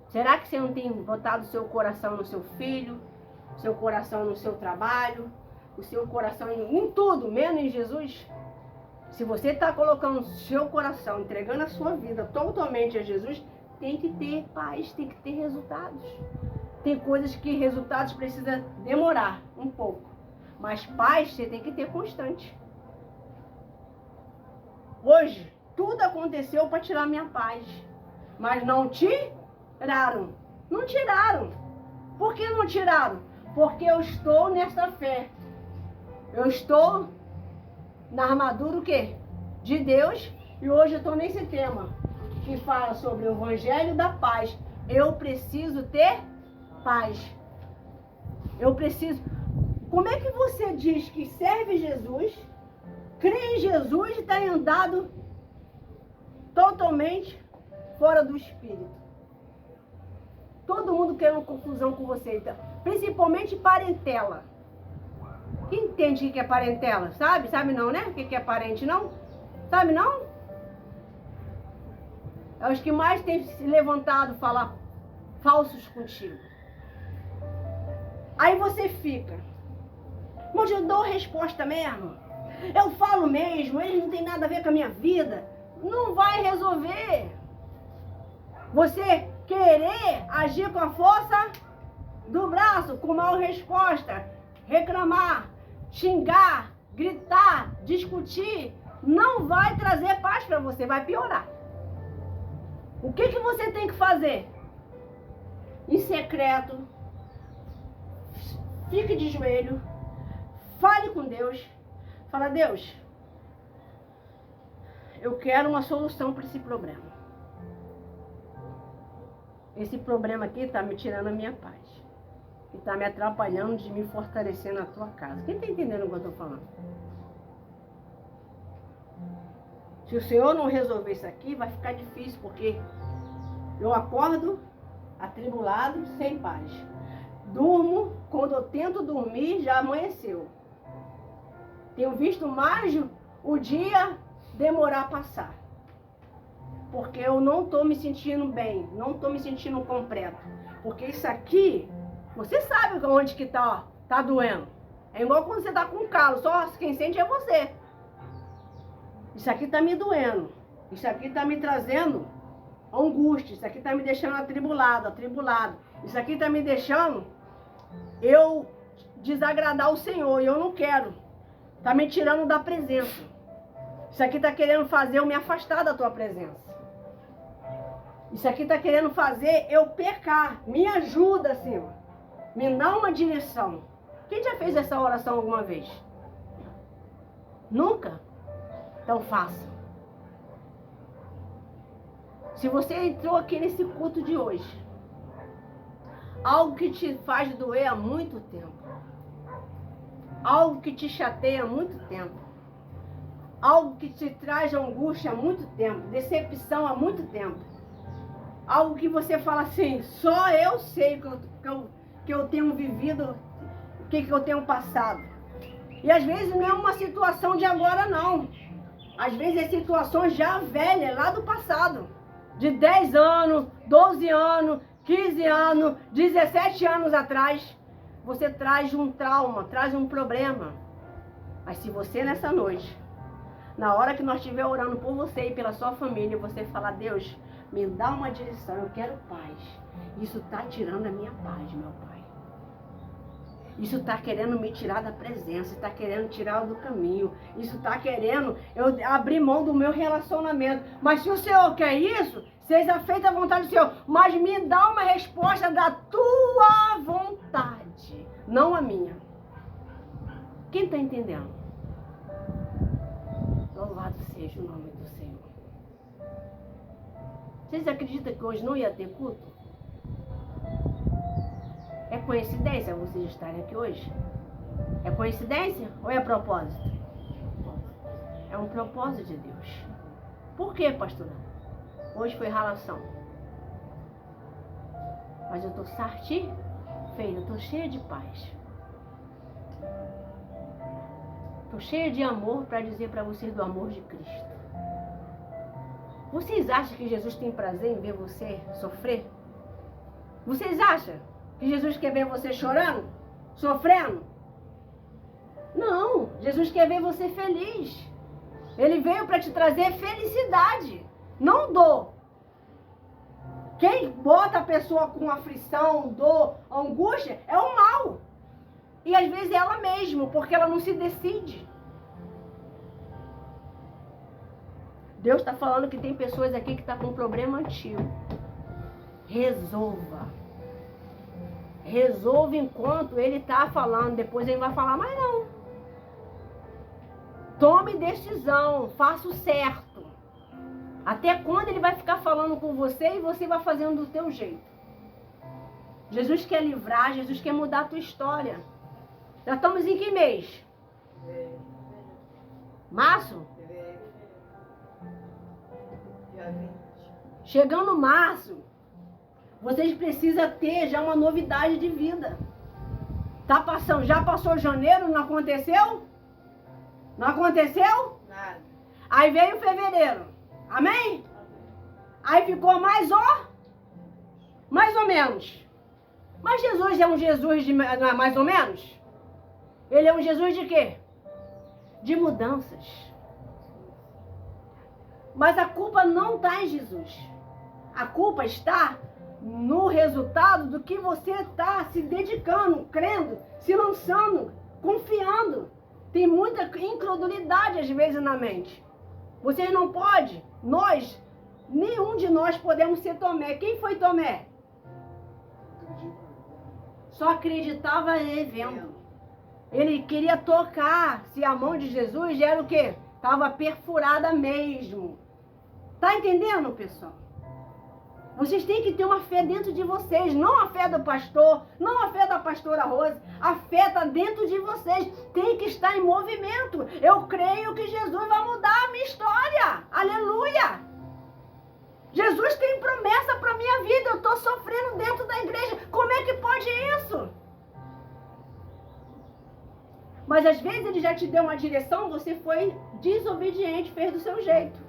Será que você não tem botado seu coração no seu filho, seu coração no seu trabalho, o seu coração em tudo, menos em Jesus? Se você está colocando o seu coração, entregando a sua vida totalmente a Jesus, tem que ter paz, tem que ter resultados. Tem coisas que resultados precisam demorar um pouco, mas paz você tem que ter constante. Hoje, tudo aconteceu para tirar minha paz, mas não tiraram. Não tiraram. Por que não tiraram? Porque eu estou nessa fé. Eu estou na armadura o quê? De Deus. E hoje eu estou nesse tema que fala sobre o Evangelho da Paz. Eu preciso ter paz. Eu preciso... Como é que você diz que serve Jesus, crê em Jesus e está andado totalmente fora do Espírito? Todo mundo quer uma confusão com você, então. Principalmente parentela. Quem entende o que é parentela? Sabe? Sabe não, né? O que é parente, não? Sabe não? É os que mais têm se levantado falar falsos contigo. Aí você fica: mas eu dou resposta mesmo. Eu falo mesmo, eles não tem nada a ver com a minha vida. Não vai resolver. Você querer agir com a força do braço, com mal resposta, reclamar, xingar, gritar, discutir, não vai trazer paz para você, vai piorar. O que você tem que fazer? Em secreto, fique de joelho, fale com Deus, fala: Deus, eu quero uma solução para esse problema. Esse problema aqui está me tirando a minha paz. E está me atrapalhando de me fortalecer na tua casa. Quem está entendendo o que eu estou falando? Se o Senhor não resolver isso aqui, vai ficar difícil, porque eu acordo atribulado, sem paz. Durmo, quando eu tento dormir, já amanheceu. Tenho visto mais o dia demorar a passar. Porque eu não estou me sentindo bem, não estou me sentindo completo. Porque isso aqui, você sabe onde que tá doendo. É igual quando você tá com um calo, só quem sente é você. Isso aqui tá me doendo. Isso aqui tá me trazendo angústia. Isso aqui tá me deixando atribulado. Isso aqui tá me deixando eu desagradar o Senhor. E eu não quero. Tá me tirando da presença. Isso aqui tá querendo fazer eu me afastar da tua presença. Isso aqui tá querendo fazer eu pecar. Me ajuda, Senhor. Me dá uma direção. Quem já fez essa oração alguma vez? Nunca? Então faça. Se você entrou aqui nesse culto de hoje, algo que te faz doer há muito tempo, algo que te chateia há muito tempo, algo que te traz angústia há muito tempo, decepção há muito tempo, algo que você fala assim, só eu sei que eu tenho vivido, o que eu tenho passado. E às vezes não é uma situação de agora não. Às vezes é situações já velhas, lá do passado. De 10 anos, 12 anos, 15 anos, 17 anos atrás. Você traz um trauma, traz um problema. Mas se você nessa noite, na hora que nós estiver orando por você e pela sua família, você falar, Deus, me dá uma direção, eu quero paz. Isso está tirando a minha paz, meu Pai. Isso está querendo me tirar da presença, está querendo tirar do caminho. Isso está querendo eu abrir mão do meu relacionamento. Mas se o Senhor quer isso, seja feita a vontade do Senhor. Mas me dá uma resposta da tua vontade, não a minha. Quem está entendendo? Louvado seja o nome do Senhor. Vocês acreditam que hoje não ia ter culto? É coincidência vocês estarem aqui hoje? É coincidência ou é propósito? É um propósito de Deus. Por quê, pastora? Hoje foi ralação. Mas eu estou satisfeita, eu estou cheia de paz. Estou cheia de amor para dizer para vocês do amor de Cristo. Vocês acham que Jesus tem prazer em ver você sofrer? Vocês acham que Jesus quer ver você chorando? Sofrendo? Não, Jesus quer ver você feliz. Ele veio para te trazer felicidade, não dor. Quem bota a pessoa com aflição, dor, angústia, é o mal. E às vezes é ela mesma, porque ela não se decide. Deus está falando que tem pessoas aqui que estão com um problema antigo. Resolva. Resolva enquanto ele está falando. Depois ele vai falar, mas não. Tome decisão. Faça o certo. Até quando ele vai ficar falando com você e você vai fazendo do teu jeito. Jesus quer livrar. Jesus quer mudar a tua história. Já estamos em que mês? Março? Chegando março, vocês precisam ter já uma novidade de vida. Tá passando, já passou janeiro, não aconteceu? Não aconteceu? Nada. Aí veio fevereiro. Amém? Aí ficou mais ou menos. Mas Jesus é um Jesus de mais ou menos? Ele é um Jesus de quê? De mudanças. Mas a culpa não está em Jesus. A culpa está no resultado do que você está se dedicando, crendo, se lançando, confiando. Tem muita incredulidade às vezes na mente. Vocês não podem, nenhum de nós podemos ser Tomé. Quem foi Tomé? Só acreditava ele vendo. Ele queria tocar se a mão de Jesus era o quê? Estava perfurada mesmo. Tá entendendo, pessoal? Vocês têm que ter uma fé dentro de vocês, não a fé do pastor, não a fé da pastora Rose. A fé está dentro de vocês, tem que estar em movimento. Eu creio que Jesus vai mudar a minha história. Aleluia! Jesus tem promessa para minha vida, eu estou sofrendo dentro da igreja. Como é que pode isso? Mas Mas às vezes ele já te deu uma direção, você foi desobediente, fez do seu jeito.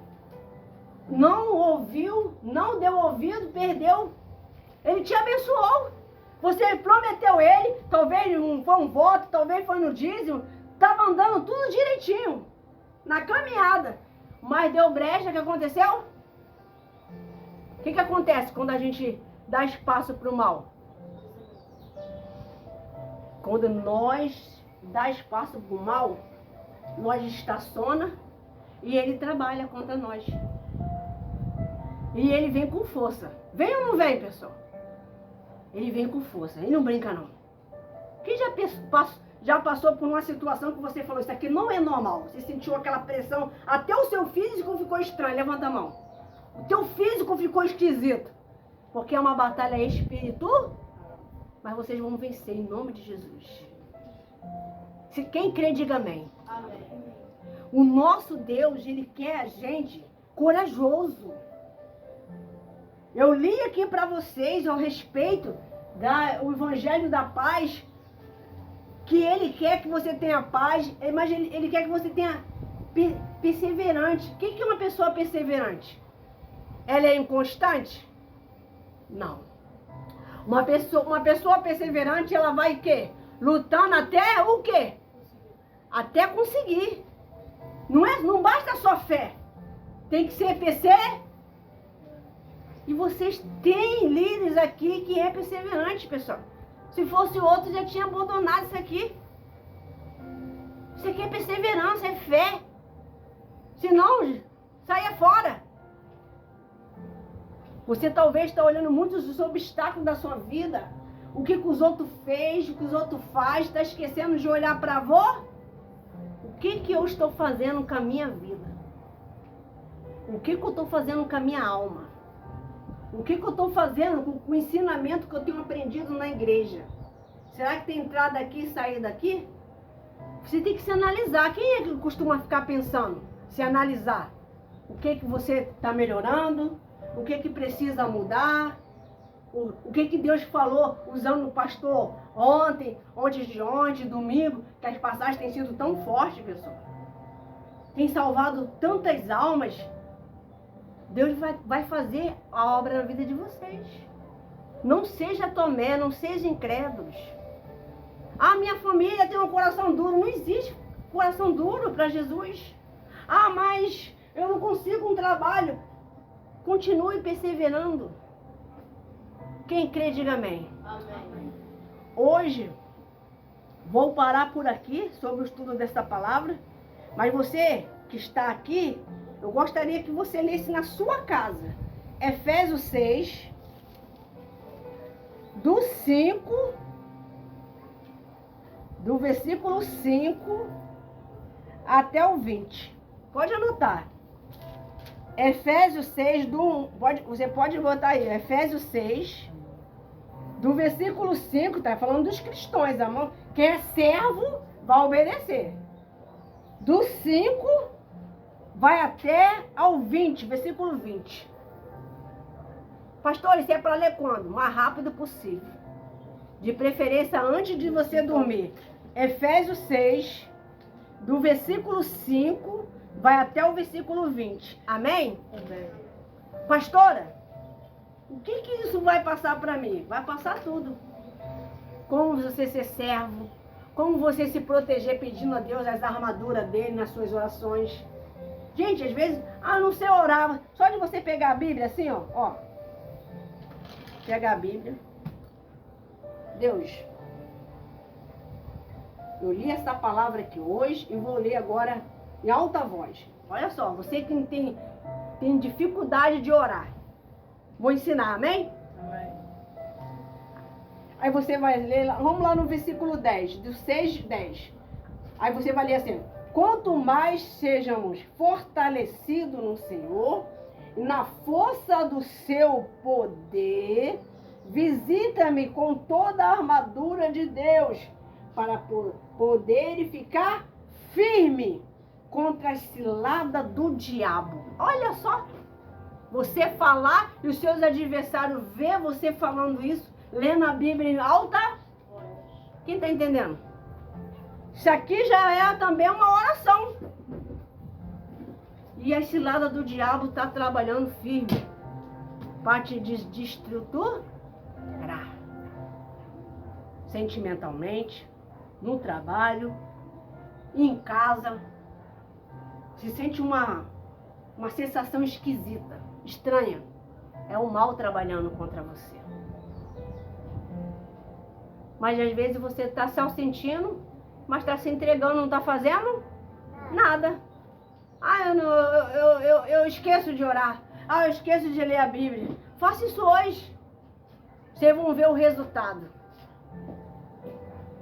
Não ouviu, não deu ouvido, perdeu. Ele te abençoou. Você prometeu ele, talvez foi um voto, talvez foi no dízimo. Estava andando tudo direitinho, na caminhada. Mas deu brecha, o que aconteceu? O que acontece quando a gente dá espaço para o mal? Quando nós dá espaço para o mal, nós estaciona e ele trabalha contra nós. E ele vem com força. Vem ou não vem, pessoal? Ele vem com força. Ele não brinca, não. Quem já passou por uma situação que você falou, isso aqui não é normal? Você sentiu aquela pressão, até o seu físico ficou estranho. Levanta a mão. O teu físico ficou esquisito. Porque é uma batalha espiritual. Mas vocês vão vencer em nome de Jesus. Se quem crê, diga amém. Amém. O nosso Deus, ele quer a gente corajoso. Eu li aqui para vocês ao respeito do Evangelho da Paz, que ele quer que você tenha paz, mas ele quer que você tenha perseverante. O que é uma pessoa perseverante? Ela é inconstante? Não. Uma pessoa perseverante, ela vai o quê? Lutando até o quê? Até conseguir. Não basta só fé. Tem que ser perseverante. E vocês têm líderes aqui que é perseverante, pessoal. Se fosse outro, já tinha abandonado isso aqui. Isso aqui é perseverança, é fé. Senão, saia fora. Você talvez está olhando muitos dos obstáculos da sua vida. O que os outros fez, o que os outros faz, está esquecendo de olhar para você. O que eu estou fazendo com a minha vida? O que eu estou fazendo com a minha alma? O que eu estou fazendo com o ensinamento que eu tenho aprendido na igreja? Será que tem entrada aqui e saída daqui? Você tem que se analisar. Quem é que costuma ficar pensando? Se analisar. O que você está melhorando? O que precisa mudar? O que Deus falou usando o pastor ontem, domingo, que as passagens têm sido tão fortes, pessoal. Tem salvado tantas almas. Deus vai fazer a obra na vida de vocês. Não seja Tomé, não seja incrédulos. Ah, minha família tem um coração duro. Não existe coração duro para Jesus. Ah, mas eu não consigo um trabalho. Continue perseverando. Quem crê, diga amém. Amém. Hoje, vou parar por aqui sobre o estudo desta palavra. Mas você que está aqui, eu gostaria que você lesse na sua casa. Efésios 6, do versículo 5 até o 20. Pode anotar. Efésios 6, você pode botar aí. Efésios 6, do versículo 5, está falando dos cristãos, amor. Quem é servo vai obedecer. Do 5 vai até ao 20, versículo 20. Pastor, isso é para ler quando? O mais rápido possível. De preferência antes de você dormir. Efésios 6, do versículo 5, vai até o versículo 20. Amém? Amém. Pastora, o que isso vai passar para mim? Vai passar tudo. Como você ser servo, como você se proteger pedindo a Deus as armaduras dele nas suas orações. Gente, às vezes, não sei orar. Só de você pegar a Bíblia assim, ó. Pega a Bíblia. Deus, eu li essa palavra aqui hoje e vou ler agora em alta voz. Olha só, você que tem dificuldade de orar. Vou ensinar, amém? Amém. Aí você vai ler, vamos lá no versículo 10, do 6, 10. Aí você vai ler assim: quanto mais sejamos fortalecidos no Senhor, na força do seu poder, visita-me com toda a armadura de Deus, para poder ficar firme contra as ciladas do diabo. Olha só, você falar e os seus adversários ver você falando isso, lendo a Bíblia em alta. Quem está entendendo? Isso aqui já é também uma oração. E a cilada do diabo está trabalhando firme para te desestruturar. Sentimentalmente, no trabalho, em casa. Se sente uma sensação esquisita, estranha. É o mal trabalhando contra você. Mas às vezes você está só sentindo, mas está se entregando, não está fazendo nada. Eu esqueço de orar. Eu esqueço de ler a Bíblia. Faça isso hoje. Vocês vão ver o resultado.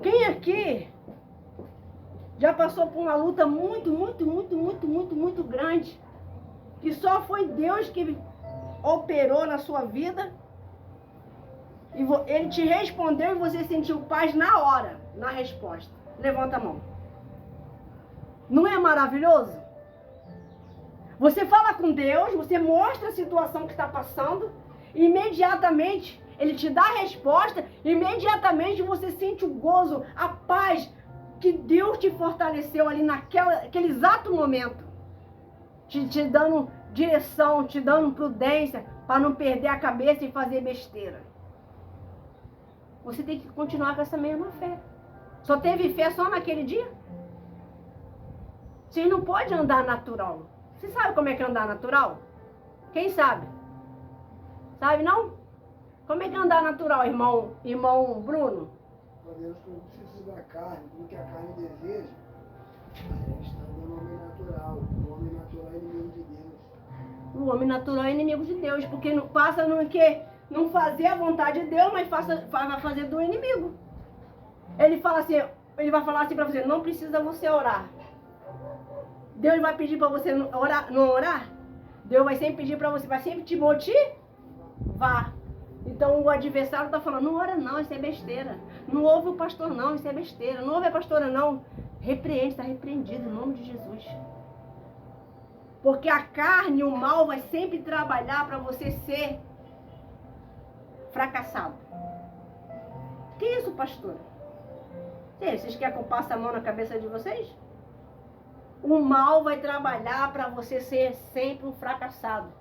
Quem aqui já passou por uma luta muito grande? Que só foi Deus que operou na sua vida? E ele te respondeu e você sentiu paz na hora, na resposta. Levanta a mão. Não é maravilhoso? Você fala com Deus, você mostra a situação que está passando, imediatamente Ele te dá a resposta, imediatamente você sente o gozo, a paz que Deus te fortaleceu ali naquele exato momento. Te dando direção, te dando prudência para não perder a cabeça e fazer besteira. Você tem que continuar com essa mesma fé. Só teve fé só naquele dia? Vocês não podem andar natural. Você sabe como é que é andar natural? Quem sabe? Sabe não? Como é que é andar natural, irmão Bruno? Deus não precisa da carne, tudo que a carne deseja, a gente está no homem natural. O homem natural é inimigo de Deus. O homem natural é inimigo de Deus, porque não passa no que? Não fazer a vontade de Deus, mas vai fazer do inimigo. Ele vai falar assim para você, não precisa você orar. Deus vai pedir para você não orar? Deus vai sempre pedir para você, vai sempre te motivar. Então o adversário está falando, não ora não, isso é besteira. Não ouve o pastor não, isso é besteira. Não ouve a pastora não. Repreende, está repreendido em nome de Jesus. Porque a carne, o mal vai sempre trabalhar para você ser fracassado. Que isso, pastora? Vocês querem que eu passe a mão na cabeça de vocês? O mal vai trabalhar para você ser sempre um fracassado.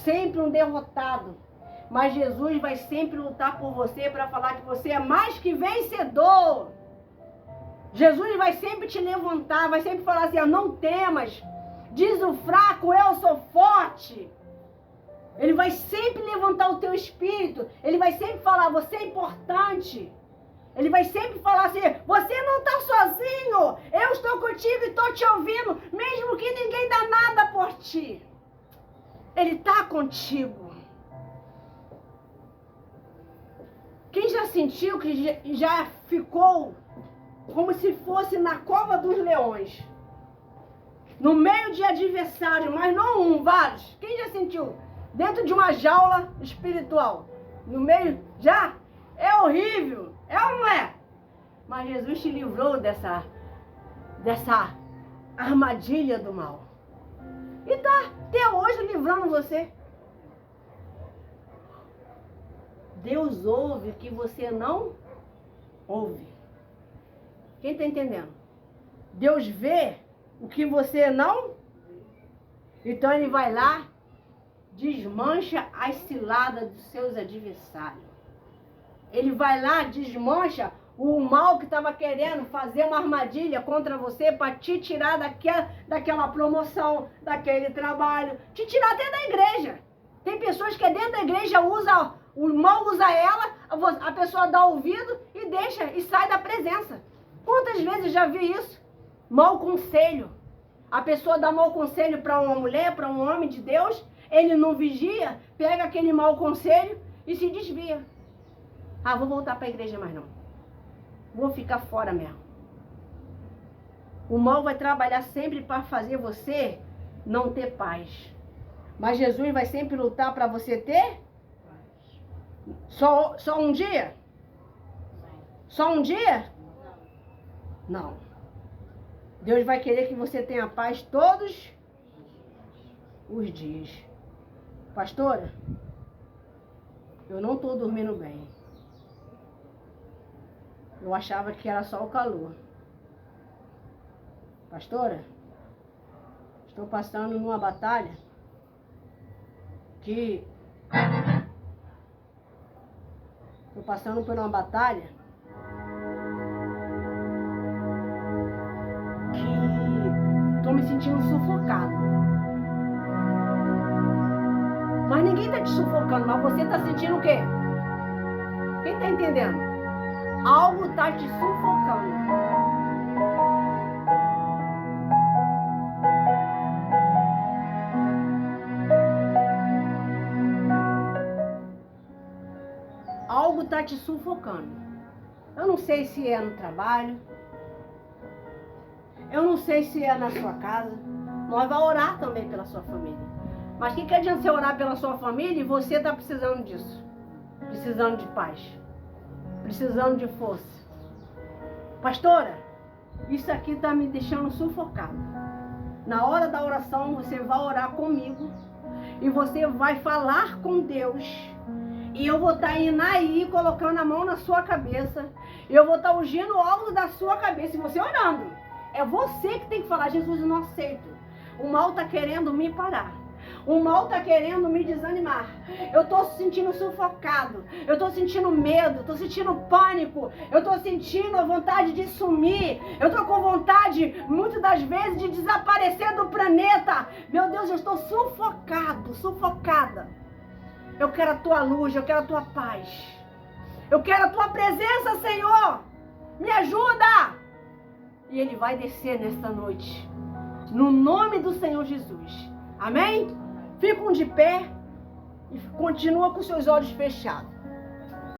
Sempre um derrotado. Mas Jesus vai sempre lutar por você para falar que você é mais que vencedor. Jesus vai sempre te levantar, vai sempre falar assim, não temas. Diz o fraco, eu sou forte. Ele vai sempre levantar o teu espírito. Ele vai sempre falar, você é importante. Ele vai sempre falar assim, você não está sozinho. Eu estou contigo e estou te ouvindo, mesmo que ninguém dá nada por ti. Ele está contigo. Quem já sentiu que já ficou como se fosse na cova dos leões? No meio de adversários, mas não um, vários. Quem já sentiu? Dentro de uma jaula espiritual. No meio, já? É horrível. É ou não é? Mas Jesus te livrou dessa armadilha do mal. E está até hoje livrando você. Deus ouve o que você não ouve. Quem está entendendo? Deus vê o que você não. Então Ele vai lá, desmancha as ciladas dos seus adversários. Ele vai lá, desmancha o mal que estava querendo fazer uma armadilha contra você para te tirar daquela promoção, daquele trabalho, te tirar até da igreja. Tem pessoas que dentro da igreja o mal usa ela, a pessoa dá ouvido e deixa e sai da presença. Quantas vezes já vi isso? Mau conselho. A pessoa dá mau conselho para uma mulher, para um homem de Deus, ele não vigia, pega aquele mau conselho e se desvia. Vou voltar para a igreja mais não. Vou ficar fora mesmo. O mal vai trabalhar sempre para fazer você não ter paz. Mas Jesus vai sempre lutar para você ter? Só um dia? Só um dia? Não. Deus vai querer que você tenha paz todos os dias. Pastora, eu não estou dormindo bem. Eu achava que era só o calor. Pastora, estou passando numa batalha que... Estou passando por uma batalha que estou me sentindo sufocado. Mas ninguém está te sufocando, mas você está sentindo o quê? Quem está entendendo? Algo está te sufocando. Algo está te sufocando. Eu não sei se é no trabalho. Eu não sei se é na sua casa. Nós vamos orar também pela sua família. Mas o que adianta você orar pela sua família e você está precisando disso? Precisando de paz. Precisando de força. Pastora, isso aqui está me deixando sufocado. Na hora da oração, você vai orar comigo. E você vai falar com Deus. E eu vou estar indo aí, colocando a mão na sua cabeça. Eu vou estar ungindo o alto da sua cabeça. E você orando. É você que tem que falar, Jesus, eu não aceito. O mal está querendo me parar. O mal está querendo me desanimar. Eu estou sentindo sufocado. Eu estou sentindo medo. Estou sentindo pânico. Eu estou sentindo a vontade de sumir. Eu estou com vontade, muitas das vezes, de desaparecer do planeta. Meu Deus, eu estou sufocado, sufocada. Eu quero a tua luz, eu quero a tua paz. Eu quero a tua presença, Senhor. Me ajuda. E Ele vai descer nesta noite. No nome do Senhor Jesus. Amém? Ficam de pé e continua com seus olhos fechados.